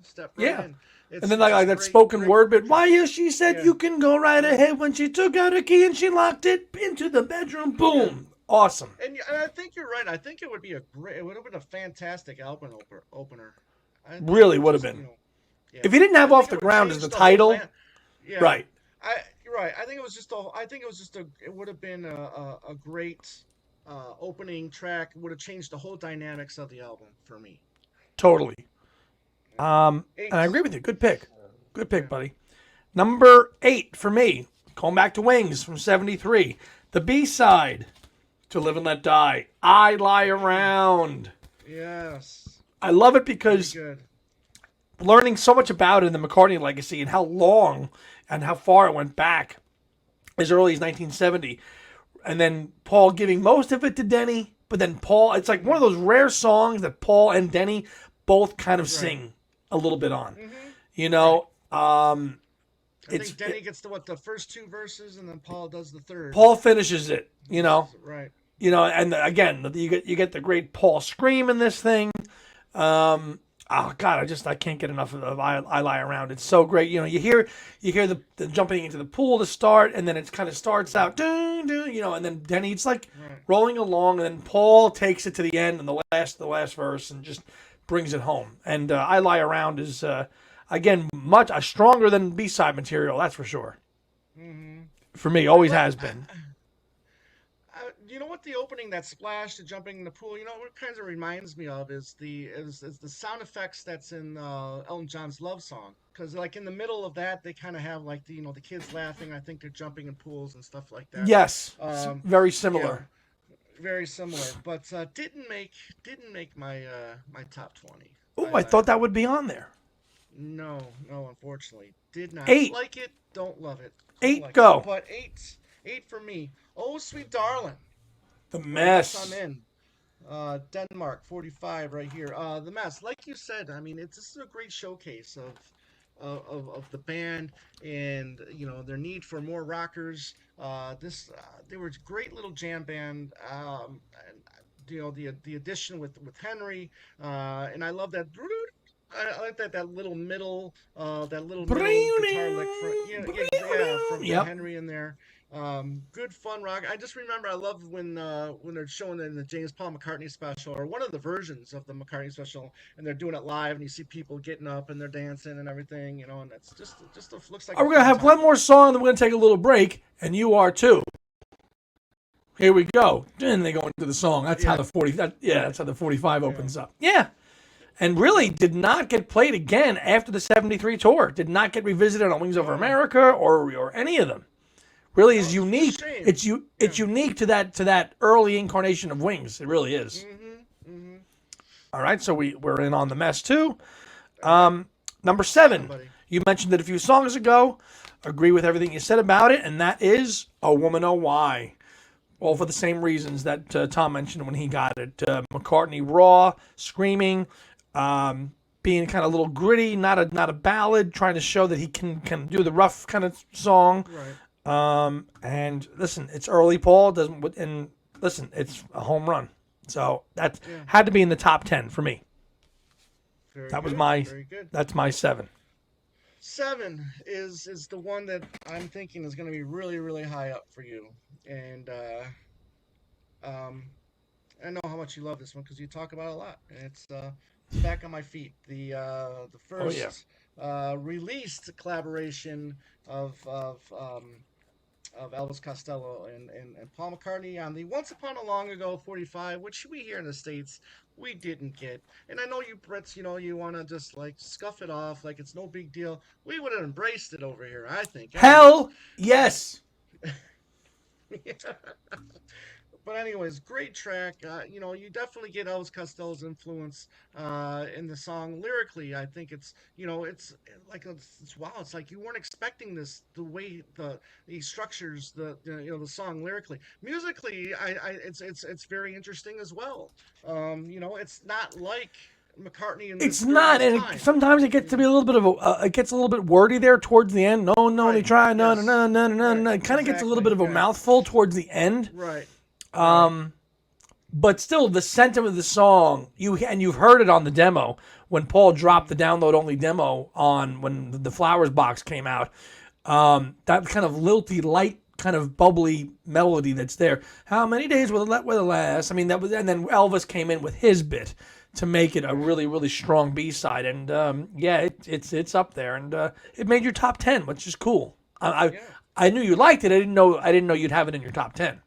step right in. And then like that spoken word bit. Why, yes, she said you can go right ahead when she took out her key and she locked it into the bedroom. Boom. Awesome. And I think you're right. I think it would have been a fantastic album opener. Really would have been. If you didn't have Off the Ground as the title, right. I think it was just it would have been a great opening track. Would have changed the whole dynamics of the album for me. Totally. And I agree with you. Good pick. Good pick, buddy. Number 8 for me, going back to Wings from 73. The B-side to Live and Let Die. I Lie Around. Yes. I love it because Good. learning so much about it in the McCartney legacy and how long and how far it went back as early as 1970. And then Paul giving most of it to Denny. But then Paul, it's like one of those rare songs that Paul and Denny both kind of sing a little bit on. You know, I think Denny gets the first 2 verses, and then Paul does the third. Paul finishes it, you know. Right. You know, and again, you get the great Paul scream in this thing. Oh God, I can't get enough of I Lie Around. It's so great. You know, you hear the jumping into the pool to start, and then it kind of starts out, dun, dun, you know, and then Denny, it's like rolling along, and then Paul takes it to the end and the last verse and just brings it home. And I Lie Around is again much stronger than B-side material, that's for sure. For me, always has been. You know what the opening, that splash, the jumping in the pool, you know what kind of reminds me of is the sound effects that's in Elton John's Love Song. Because like in the middle of that, they kind of have like the kids laughing. I think they're jumping in pools and stuff like that. Yes, very similar. Yeah, very similar, but didn't make my my top 20. Oh, I thought that would be on there. No, unfortunately, did not 8. like it. Don't love it. 8 like go. It. But 8 for me. Oh, Sweet Darling. The Mess. I'm in. Denmark, 45 right here. The Mess, like you said, I mean, this is a great showcase of the band and their need for more rockers. They were a great little jam band. And, the addition with Henry, and I love that. I like that little middle guitar lick from Henry in there. Good fun rock. I just remember I love when they're showing it in the James Paul McCartney special, or one of the versions of the McCartney special, and they're doing it live, and you see people getting up and they're dancing and everything, and that's just looks like. We're gonna have one more song, and then we're gonna take a little break, and you are too. Here we go. And they go into the song. That's how the 45 opens up. Yeah. And really did not get played again after the 73 tour. Did not get revisited on Wings Over America or any of them. Really is unique. It's unique to that early incarnation of Wings. It really is. All right, so we're in on The Mess too. Number 7. You mentioned it a few songs ago. Agree with everything you said about it, and that is A Woman Oh Why. All for the same reasons that Tom mentioned when he got it. McCartney raw, screaming, being kind of a little gritty, not a ballad, trying to show that he can do the rough kind of song. Right. And listen, it's early Paul, it's a home run. So that had to be in the top 10 for me. That's my 7. 7 is the one that I'm thinking is going to be really, really high up for you. And I know how much you love this one because you talk about it a lot. And it's Back on My Feet, the first released collaboration of Elvis Costello and Paul McCartney on the Once Upon a Long Ago 45, which we here in the States we didn't get. And I know you Brits, you want to just like scuff it off like it's no big deal. We would have embraced it over here, I think. Hell yes. But anyways, great track. You definitely get Elvis Costello's influence in the song. Lyrically, I think it's wow. It's like you weren't expecting this, the way he structures the song lyrically. Musically, it's very interesting as well. It's not like McCartney and it's not, and sometimes it gets to be a little bit of it gets a little bit wordy there towards the end. No, they try, no. It kind of gets a little bit of a mouthful towards the end. Right. But still, the sentiment of the song, you've heard it on the demo when Paul dropped the download only demo on when the Flowers box came out. That kind of lilty, light, kind of bubbly melody that's there. How many days will it last? I mean, that was, and then Elvis came in with his bit to make it a really, really strong B-side, and it's up there, and it made your top 10, which is cool. I knew you liked it. I didn't know you'd have it in your top 10.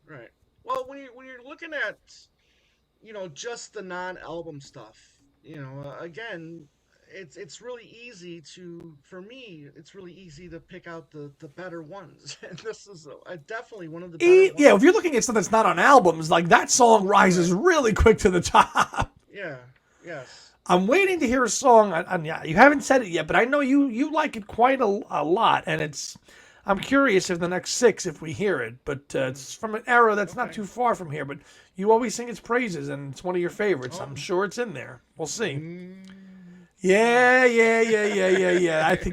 Right. Well, when you're looking at, just the non-album stuff, again, it's really easy to for me. It's really easy to pick out the better ones, and this is definitely one of the better Yeah, if you're ones. looking at something that's not on albums, like that song rises Right. really quick to the top. Yeah. Yes. I'm waiting to hear a song. Yeah, you haven't said it yet, but I know you like it quite a lot, and it's. I'm curious if the next six, if we hear it, but it's from an era that's not Okay. too far from here. But you always sing its praises, and it's one of your favorites. Oh. I'm sure it's in there. We'll see. Mm, Yeah.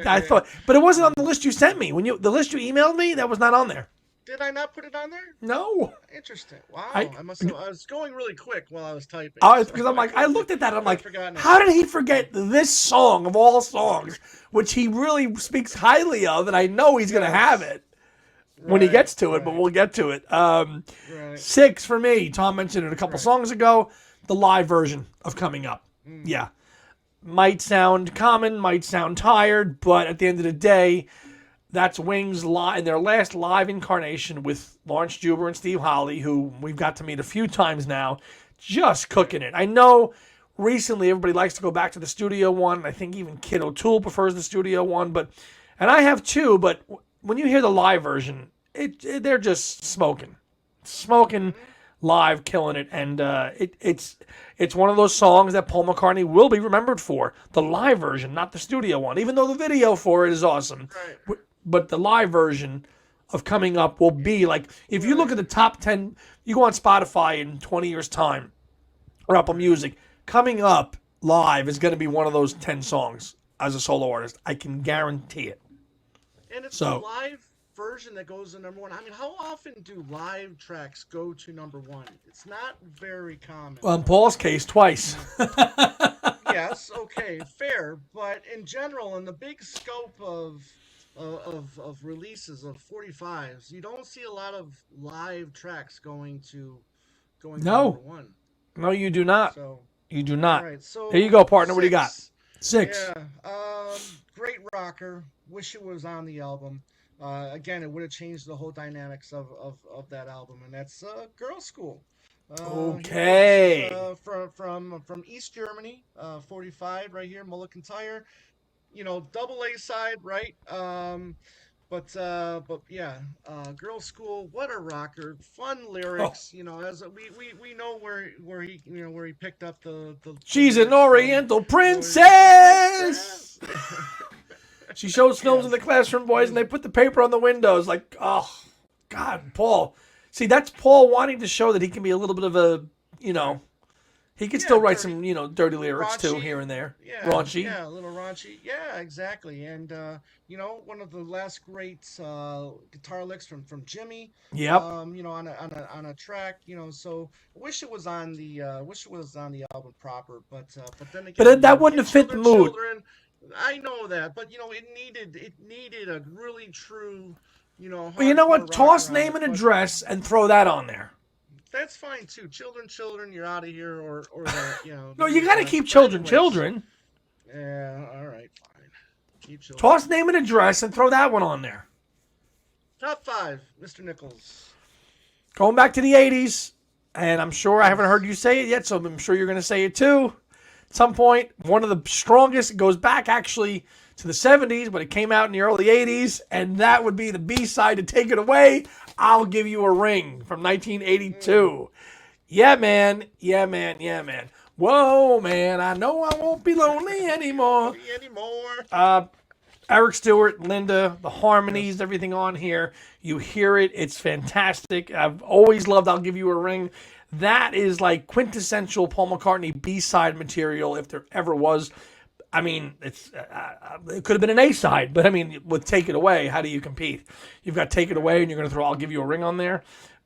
I thought, but it wasn't on the list you sent me. The list you emailed me, that was not on there. did I not put it on there? No, Interesting. Wow. I I must have. I was going really quick while I was typing, so because I'm I like, I looked at that. I'm could have like, forgotten it. how did he forget this song of all songs, which he really speaks highly of, and I know he's gonna have Yes. it when he Right. gets to it. But Right. we'll get to it. Right. Six for me. Tom mentioned it a couple Right. songs ago. The live version of Coming Up. Mm. Yeah, might sound common, might sound tired, but at the end of the day, that's Wings live in their last live incarnation with Lawrence Juber and Steve Holly, who we've got to meet a few times now, just cooking it. I know recently everybody likes to go back to the studio one. I think even Kid O'Toole prefers the studio one, and I have too. But when you hear the live version, they're just smoking live, killing it, and it's one of those songs that Paul McCartney will be remembered for. The live version, not the studio one, even though the video for it is awesome. Right. But the live version of Coming Up will be like, if you look at the top 10, you go on Spotify in 20 years' time or Apple Music, Coming Up live is going to be one of those 10 songs as a solo artist. I can guarantee it. And it's the So, live version that goes to number one. I mean, how often do live tracks go to number one? It's not very common. well, in Paul's case, twice. Yes, okay, fair, but in general, in the big scope of releases of 45s, you don't see a lot of live tracks going to No, number one. no, you do not. So, You do all not. right, Here you so go, partner. What do you got? six. Six. Yeah, great rocker. Wish it was on the album. Again, it would have changed the whole dynamics of that album, and that's Girl School. This is Okay. from East Germany, 45 right here, Mulligan Tire. Double A side, right? But yeah, Girl School, what a rocker! Fun Oh, lyrics. As we know where he picked up the she's an lyrics from. Oriental The Oriental princess. Princess. She shows films in the Yes. classroom, boys, and Mm, they put the paper on the windows. Like, oh, God, Paul. See, that's Paul wanting to show that he can be a little bit of a, you know, he can yeah, still write dirty, some, dirty lyrics too raunchy. here and there. Yeah, Raunchy. yeah, a little raunchy. Yeah, exactly. And one of the last great guitar licks from Jimmy. Yep. On a track. So wish it was on the album proper. But then But again, that wouldn't hey, have fit the children, mood. children. I know that, but it needed a really true, But you know hardcore what? Toss rocker on name it. and But address and throw that on there. that's fine too. Children, children, you're out of here, or that, No, you got to keep But children, anyways, children. yeah, all right, fine. Keep children. Toss name and address and throw that one on there. Top five, Mr. Nichols. Going back to the 80s, and I'm sure I haven't heard Yes. you say it yet, so I'm sure you're going to say it too. At some point, one of the strongest, it goes back actually to the 70s, but it came out in the early 80s, and that would be the B-side to Take It Away, I'll Give You a Ring from Mm, 1982. Yeah, man. Yeah, man. Yeah, man. Whoa, man. I know I won't be lonely anymore. be anymore. Eric Stewart, Linda, the harmonies, Yes. everything on here. You hear it. It's fantastic. I've always loved I'll Give You a Ring. That is like quintessential Paul McCartney B-side material if there ever was. I mean, it could have been an A-side, but I mean, with Take It Away, how do you compete? You've got Take It Away and you're going to throw I'll Give You a Ring on there.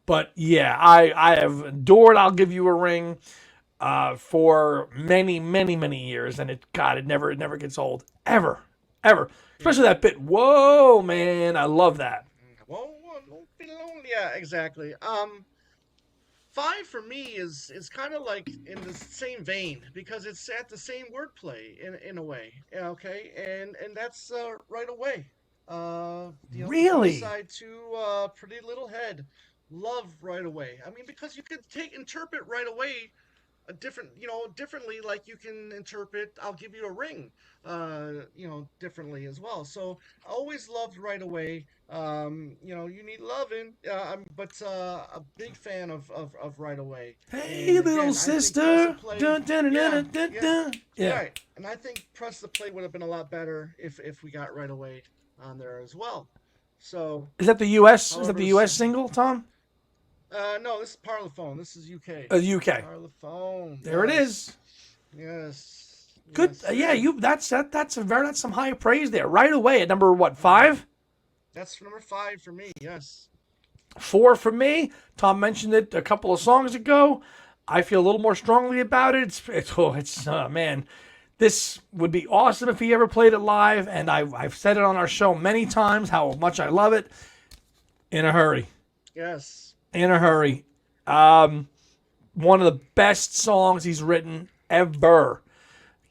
But yeah, I have adored I'll Give You a Ring for many, many, many years. And it never gets old. Ever. Yeah. Especially that bit. Whoa, man. I love that. Whoa, whoa, don't be lonely. Yeah, exactly. Five for me is kind of like in the same vein because it's at the same wordplay in a way. Yeah, okay, and that's right away. The B Really? side to Pretty Little Head, love right away. I mean, because you could interpret right away a different, differently, like you can interpret "I'll give you a ring," differently as well. So I always loved Right Away. You need loving, but a big fan of Right Away. Hey, And little again, I think Press the sister. Play, Dun, dun, dun, yeah, dun, dun, yeah, dun. Yeah. right. And I think Press the Play would have been a lot better if we got Right Away on there as well. So, Is that the U.S.? Is that however, the U.S. single, Tom? no, this is Parlophone. This is UK. UK. Parlophone. There it Yes. is. Yes. Good. Yes, Yeah, sir. you. That's some high praise there. Right away at number what, 5? That's number 5 for me. Yes. 4 for me. Tom mentioned it a couple of songs ago. I feel a little more strongly about it. Man, this would be awesome if he ever played it live. And I've said it on our show many times how much I love it. In a hurry. Yes. In a hurry. One of the best songs he's written ever.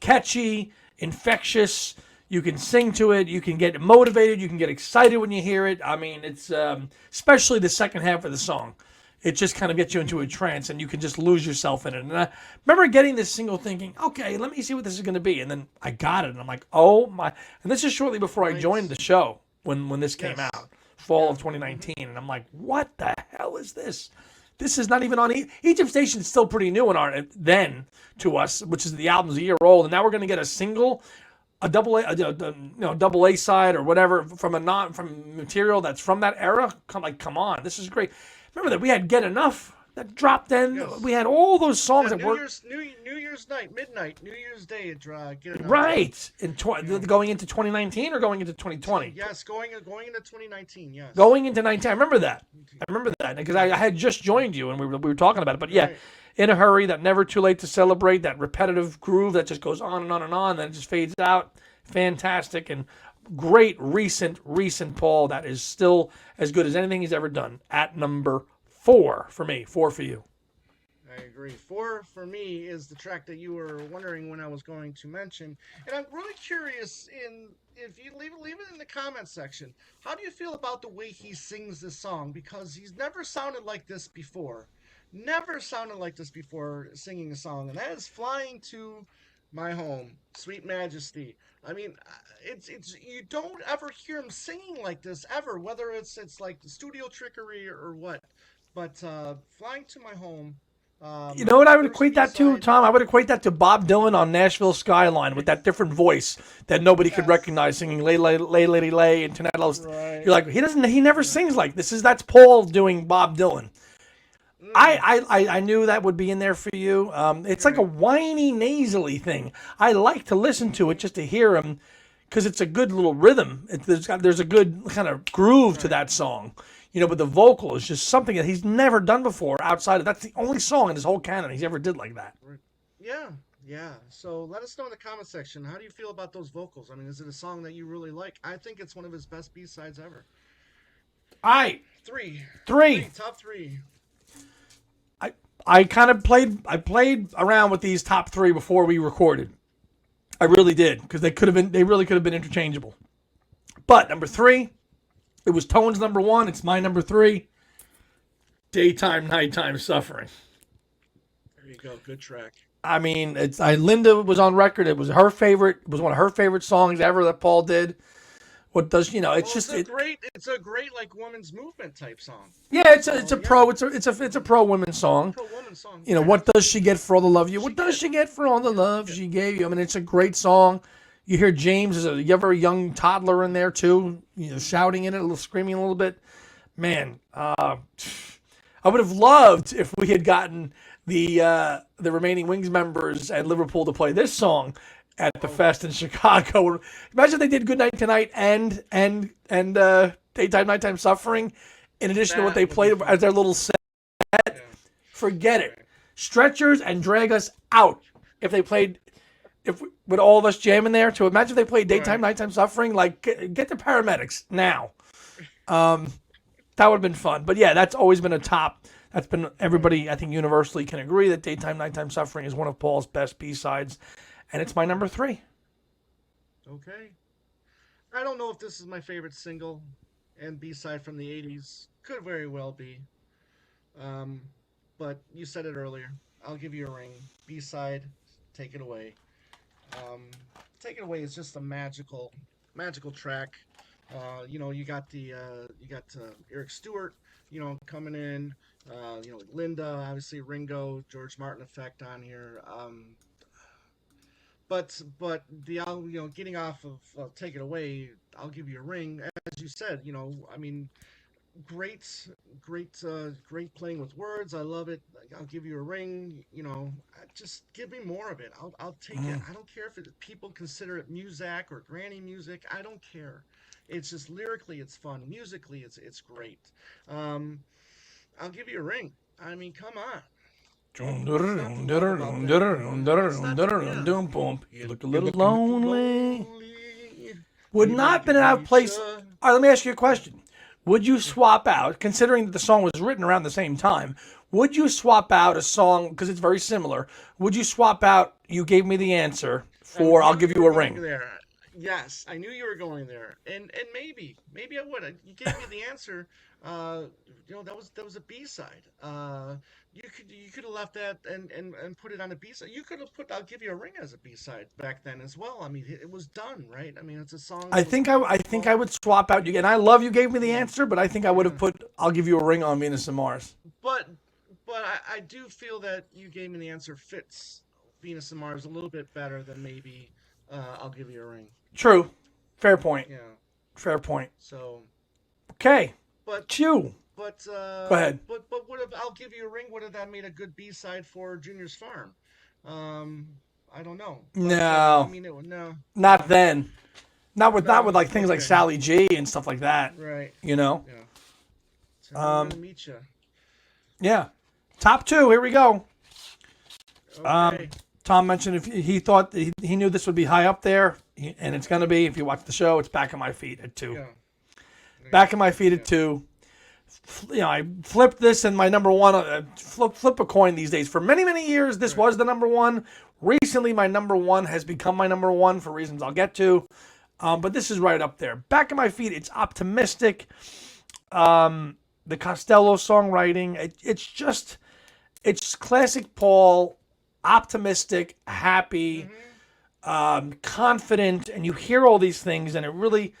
Catchy, infectious. You can sing to it. You can get motivated. You can get excited when you hear it. I mean, it's especially the second half of the song. It just kind of gets you into a trance, and you can just lose yourself in it. And I remember getting this single, thinking, "Okay, let me see what this is going to be." And then I got it, and I'm like, "Oh my!" And this is shortly before I joined the show when this came Yes. out, fall of Mm-hmm. 2019, and I'm like, "What the hell is this?" This is not even on Egypt Station. Is still pretty new in art then to us, which is the album's a year old, and now we're going to get a single, a double A side or whatever from material that's from that era. Come on, this is great. Remember that we had Get Enough that dropped in. Yes. We had all those songs Yeah, that were New Year's night, midnight, New Year's Day. Get enough. right in going into 2019 or going into 2020. Yes, going into 2019. Yes. Going into 19, I remember that. Because I had just joined you and we were talking about it. But yeah, Right. In a Hurry, that Never Too Late to Celebrate, that repetitive groove that just goes on and on and on, then it just fades out. Fantastic and great recent Paul that is still as good as anything he's ever done. At number 4 for me, 4 for you. I agree. 4 for me is the track that you were wondering when I was going to mention, and I'm really curious if you leave it in the comment section. How do you feel about the way he sings this song? Because he's never sounded like this before. Never sounded like this before singing a song, and that is "Flying to My Home, Sweet Majesty." I mean, it's you don't ever hear him singing like this ever, whether it's like the studio trickery or what. But "Flying to My Home." You know what I would First equate that to, B-side. Tom? I would equate that to Bob Dylan on Nashville Skyline with that different voice that nobody could Yes. recognize singing "Lay Lay Lay Lady Lay" and "Tonight I'll." Right. You're like, he never sings like this. That's Paul doing Bob Dylan. I knew that would be in there for you. It's like a whiny, nasally thing. I like to listen to it just to hear him because it's a good little rhythm. There's a good kind of groove to that song. But the vocal is just something that he's never done before outside of that's the only song in his whole canon he's ever did like that. Yeah, yeah. So let us know in the comment section. How do you feel about those vocals? I mean, is it a song that you really like? I think it's one of his best B-sides ever. All right, Three. three. Top 3. I played around with these top 3 before we recorded. I really did because they really could have been interchangeable. But number 3, it was Tone's number 1. It's my number 3. Daytime, Nighttime Suffering. There you go. Good track. I mean, Linda was on record. It was her favorite. It was one of her favorite songs ever that Paul did. What does it's a great like women's movement type song. Yeah, it's a pro women song. Pro woman song. What does she get for all the love you? What does she get for all the love she gave you? I mean, it's a great song. You hear James as a very young toddler in there too, shouting in it, screaming a little bit. Man, I would have loved if we had gotten the remaining Wings members at Liverpool to play this song at the fest in Chicago. Imagine they did "Good Night Tonight" and "Daytime Nighttime Suffering" in addition to what they played as their little set. Yeah. Forget it. Stretchers and Drag Us Out. If they played, with all of us jamming there, to imagine if they played "Daytime Nighttime Suffering," like get the paramedics now. That would have been fun. But yeah, that's always been a top. That's been everybody. I think universally can agree that "Daytime Nighttime Suffering" is one of Paul's best B-sides. And it's my number 3. Okay. I don't know if this is my favorite single and B-side from the 80s. Could very well be. But you said it earlier. I'll give you a ring. B-side, take it away. Um, take it away is just a magical track. You got Eric Stewart, coming in. Linda, obviously Ringo, George Martin effect on here. But getting off of take it away. I'll give you a ring. As you said, I mean, great, great playing with words. I love it. I'll give you a ring. Just give me more of it. I'll take it. I don't care if people consider it muzak or granny music. I don't care. It's just lyrically, it's fun. Musically, it's great. Um, I'll give you a ring. I mean, come on. What's not to love about that? You look a little lonely. Lonely. Would Maybe not we have been could out of reach place. a All right, let me ask you a question. Would you swap out, considering that the song was written around the same time, would you swap out a song, because it's very similar, would you swap out You Gave Me the Answer I for I'll knew Give you You were a going Ring? there. Yes, I knew you were going there, and maybe I would. You gave me the answer. Uh, that was a B side. You could have left that and put it on a B side. You could have put I'll give you a ring as a B side back then as well. I mean, it was done, right? I mean, it's a song I that was think I think I well, would swap out you, and I love You Gave Me the yeah, Answer, but I think I would have yeah. put I'll Give You a Ring on Venus and Mars. But I do feel that you gave me the answer fits Venus and Mars a little bit better than maybe I'll give you a ring. True. Fair point. Yeah. Fair point. So, Okay. but Chew. But Go ahead. would have I'll give you a ring? Would have that made a good B side for Junior's Farm? Um, I don't know, but I No. mean it would no, Not then. Not with no. like things like Okay, Sally G and stuff like that. right, You know? yeah. Tell me where Um to meet you. yeah. Top two, here we go. Okay, Tom mentioned if he thought he knew this would be high up there, and it's going to be. If you watch the show, it's Back of My Feet at 2. yeah, Back of My Feet yeah, at 2. I flipped this and my number one. Flip a coin these days. For many years, this right. was the number one. Recently, my number one has become my number one for reasons I'll get to. But this is right up there. Back of My Feet. It's optimistic. The Costello songwriting. It's classic Paul. Optimistic, happy, Mm-hmm. confident, and you hear all these things, and it really,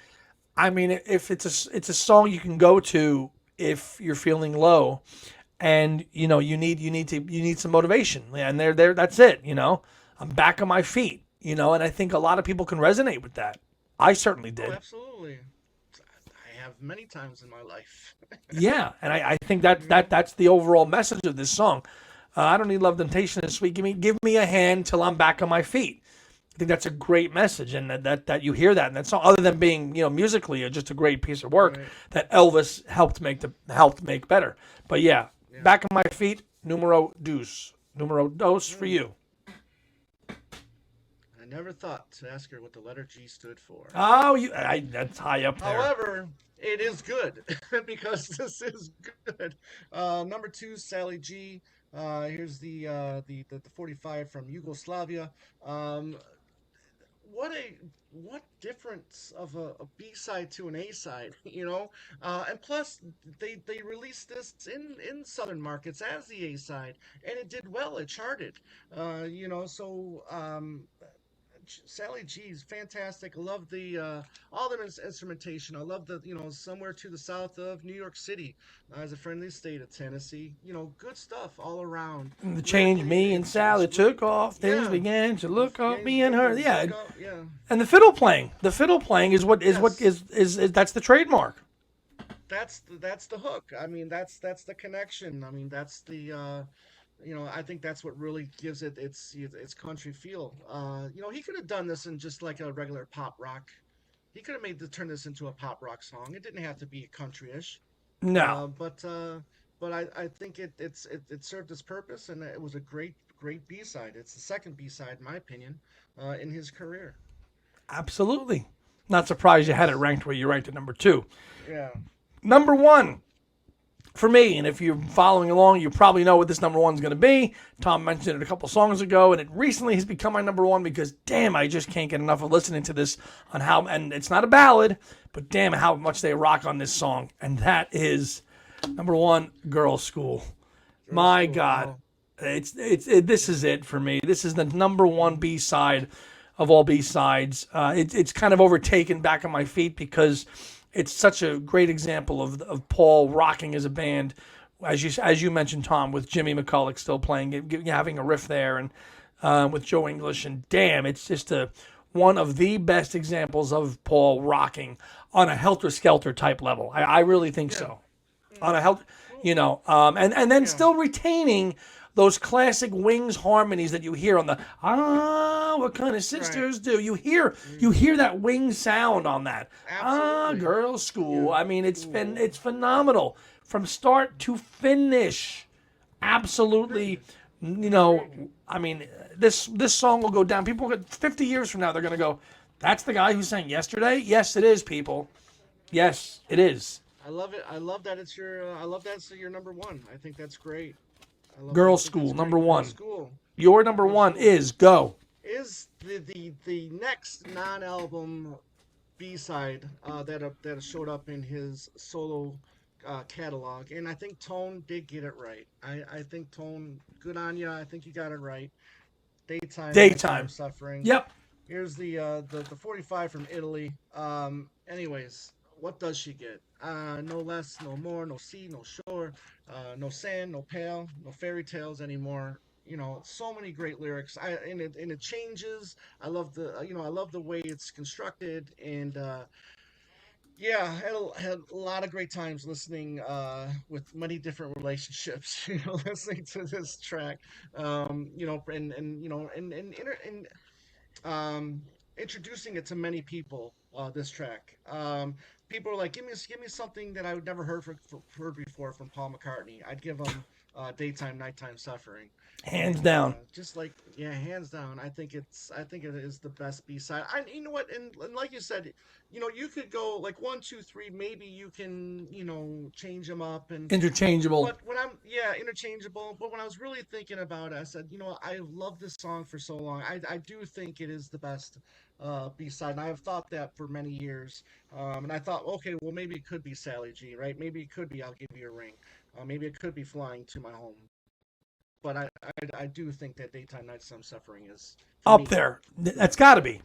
I mean, if it's a song you can go to if you're feeling low, and you need some motivation, and there that's it. I'm back on my feet, and I think a lot of people can resonate with that. I certainly Oh, did. absolutely. I have many times in my life. Yeah, and I think that's the overall message of this song. I don't need love, temptation this week. Give me a hand till I'm back on my feet. I think that's a great message, and that you hear that in that song. Other than being musically just a great piece of work Right. that Elvis helped make better. But yeah, Yeah. back on my feet, numero dos for Mm. you. I never thought to ask her what the letter G stood for. Oh, that's high up there. However, it is good because this is good. Number two, Sally G. Here's the 45 from Yugoslavia. Um, what difference of a B side to an A side, and plus they released this in southern markets as the A side, and it did well. It charted, so Sally G is fantastic. I love the all the instrumentation. I love the somewhere to the south of New York City, as a friendly state of Tennessee. Good stuff all around. The change Lyrically, me and Sally it's really took off. Things yeah. began to look Yeah, off me and her. Yeah, look up, yeah. and the fiddle playing. The fiddle playing is what Yes, is that's the trademark. that's the hook. I mean, that's the connection. I mean, that's the I think that's what really gives it its country feel. He could have done this in just like a regular pop rock. He could have turn this into a pop rock song. It didn't have to be country-ish. No. But I think it served its purpose, and it was a great B side. It's the second B side, in my opinion, in his career. Absolutely. Not surprised you had it Yes. ranked where you ranked it number 2. Yeah. Number 1 for me, and if you're following along, you probably know what this number 1 is going to be. Tom mentioned it a couple songs ago, and it recently has become my number 1 because, damn, I just can't get enough of listening to this and it's not a ballad, but damn how much they rock on this song. And that is number 1, Girls' School. Girls' My School. God. Oh, This is it for me. This is the number one B-side of all B-sides. It's kind of overtaken back on my feet because it's such a great example of Paul rocking as a band, as you mentioned, Tom, with Jimmy McCulloch still playing, having a riff there, and with Joe English, and damn, it's just one of the best examples of Paul rocking on a Helter Skelter type level. I really think so. On a and then still retaining those classic Wings harmonies that you hear on the what kind of sisters do. You hear that Wings sound on that. Absolutely. Girls' school. I mean, it's phenomenal from start to finish. Absolutely. I mean, this song will go down. People 50 years from now, they're going to go, that's the guy who sang Yesterday? Yes, it is, people. Yes, it is. I love it. I love that it's your number one. I think that's great. Girls' School, number one. Girls' School. Your number one is Go. Is the next non-album B-side that showed up in his solo catalog, and I think Tone did get it right. I think Tone, good on you. I think you got it right. Daytime Suffering. Yep. Here's the 45 from Italy. Anyways, what does she get? No less, no more, no sea, no shore, no sand, no pale, no fairy tales anymore. So many great lyrics. And it changes. I love the way it's constructed, and had a lot of great times listening with many different relationships. Listening to this track, introducing it to many people. This track. People are like, give me something that I would never heard before from Paul McCartney. I'd give him Daytime, Nighttime Suffering. Hands down. Hands down. I think it is the best B-side. You know what? And like you said, you could go like 1, 2, 3. Maybe you can, change them up and interchangeable. But interchangeable. But when I was really thinking about it, I said, I loved this song for so long. I do think it is the best B-side, and I have thought that for many years. And I thought, okay, well, maybe it could be Sally G, right? Maybe it could be I'll Give You a Ring. Maybe it could be Flying to My Home. But I do think that Daytime, Nighttime Suffering is up there. That's got to be.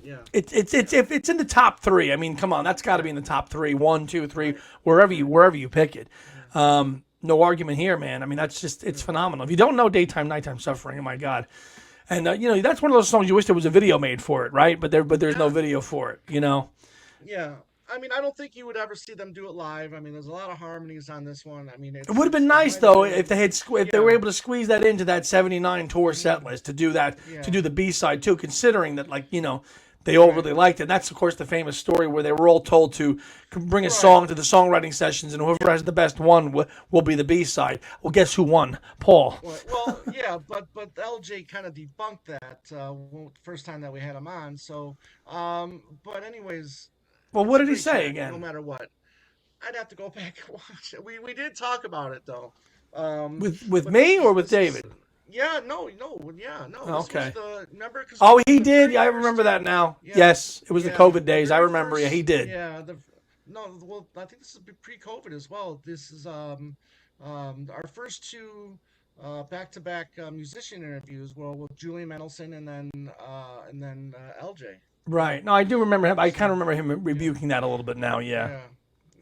Yeah. It's if it's in the top 3. I mean, come on, that's got to be in the top 3. 1, 2, 3, wherever you pick it. No argument here, man. I mean, it's phenomenal. If you don't know Daytime, Nighttime Suffering, oh my God. And that's one of those songs you wish there was a video made for it, right? But there's no video for it, Yeah. I mean, I don't think you would ever see them do it live. I mean, there's a lot of harmonies on this one. I mean, it would have been nice though if they were able to squeeze that into that '79 tour set list to do that, to do the B-side too. Considering that, they all really liked it. And that's of course the famous story where they were all told to bring a song to the songwriting sessions, and whoever has the best one will be the B-side. Well, guess who won? Paul. Well, yeah, but LJ kind of debunked that first time that we had him on. So, but anyways. Well, what did he say again? No matter what, I'd have to go back and watch it. We did talk about it though. With me or with David? No. Okay. Remember? He did. Yeah, I remember that now. Yeah. Yes, it was the COVID days. I remember. Yeah, he did. Yeah. I think this is pre-COVID as well. This is our first 2 back-to-back musician interviews. Well, with Julian Mendelsohn and then LJ. Right. No, I do remember him. I kind of remember him rebuking that a little bit now. Yeah. Right.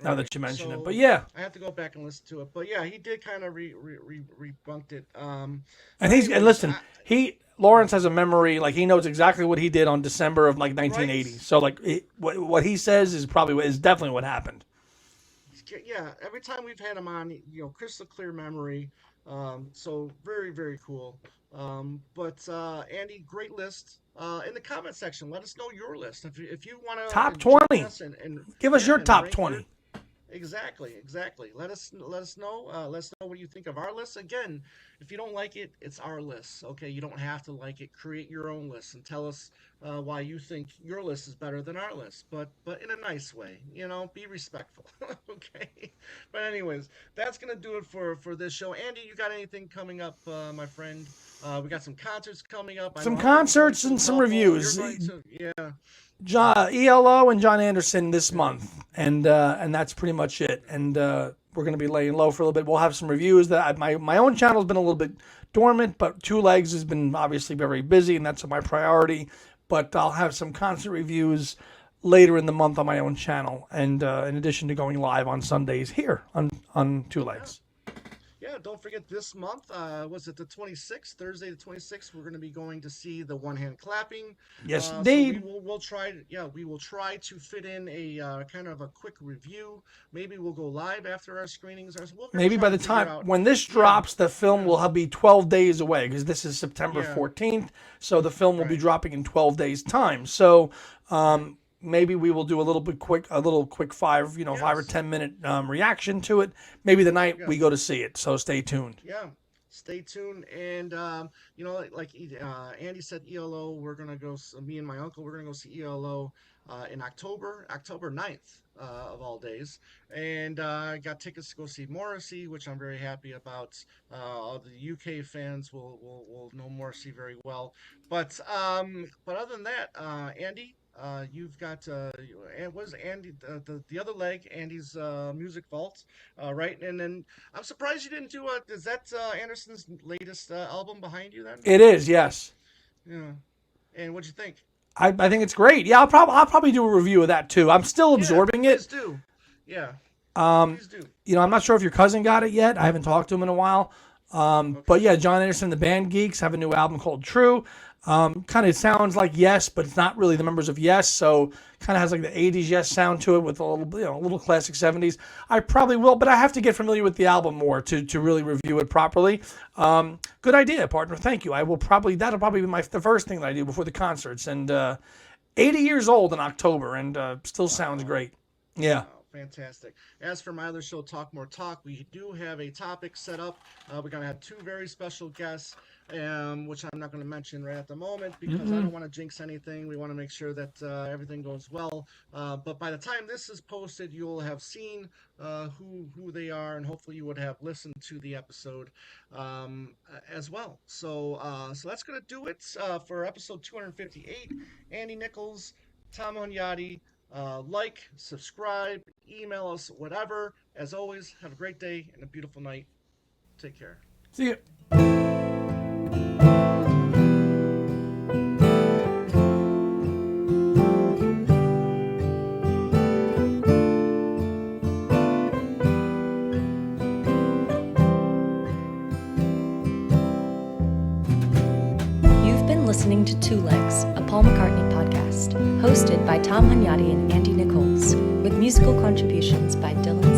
Now that you mention it, but yeah, I have to go back and listen to it. But yeah, he did kind of rebunked it. Listen, Lawrence has a memory. Like he knows exactly what he did on December of 1980. Right. So what he says is definitely what happened. Yeah. Every time we've had him on, crystal clear memory. So very, very cool. But Andy, great list. In the comment section, let us know your list. If you want to top 20, give us your top 20. Exactly. Let us know. Let us know what you think of our list. Again, if you don't like it, it's our list. Okay, you don't have to like it. Create your own list and tell us why you think your list is better than our list. But in a nice way. Be respectful. Okay. But anyways, that's gonna do it for this show. Andy, you got anything coming up, my friend? We got some concerts coming up. Some concerts and some reviews. Yeah. ELO and John Anderson this month, and that's pretty much it. And we're going to be laying low for a little bit. We'll have some reviews. My own channel has been a little bit dormant, but Two Legs has been obviously very busy, and that's my priority. But I'll have some concert reviews later in the month on my own channel, and in addition to going live on Sundays here on Two Legs. Yeah, don't forget this month, was it the 26th, Thursday the 26th, we're going to be going to see the One Hand Clapping. Yes, So indeed. we'll try, we will try to fit in a kind of a quick review. Maybe we'll go live after our screenings. Maybe by the time, when this drops, the film will be 12 days away, because this is September 14th, so the film will be dropping in 12 days' time. So, maybe we will do a little quick 5 or 10 minute reaction to it. Maybe the night we go to see it. So stay tuned. Yeah, stay tuned. And like Andy said, ELO. We're gonna go. Me and my uncle. We're gonna go see ELO in October 9th of all days. And I got tickets to go see Morrissey, which I'm very happy about. All the UK fans will know Morrissey very well. But other than that, Andy. You've got was Andy the other leg, Andy's music vault, right? And then I'm surprised you didn't do is that Anderson's latest album behind you then? It is, yes. Yeah. And what'd you think? I think it's great. Yeah, I'll probably do a review of that too. I'm still absorbing it. Please do. Yeah. Please do. I'm not sure if your cousin got it yet. I haven't talked to him in a while. But yeah, John Anderson, the Band Geeks, have a new album called True. Kind of sounds like Yes, but it's not really the members of Yes, so kind of has like the 80s Yes sound to it with a little classic 70s. I probably will, but I have to get familiar with the album more to really review it properly. Good idea, partner. Thank you. That'll probably be the first thing that I do before the concerts. And 80 years old in October, and still sounds great. Yeah. Fantastic. As for my other show, Talk More Talk, we do have a topic set up. We're going to have 2 very special guests, which I'm not going to mention right at the moment because I don't want to jinx anything. We want to make sure that everything goes well. But by the time this is posted, you'll have seen who they are, and hopefully you would have listened to the episode as well. So that's going to do it for episode 258. Andy Nichols, Tom Hunyadi. Like, subscribe, email us, whatever. As always, have a great day and a beautiful night. Take care. See you. You've been listening to Two Legs, a Paul McCartney podcast, hosted by Tom Hunyadi and Andy Nichols, with musical contributions by Dylan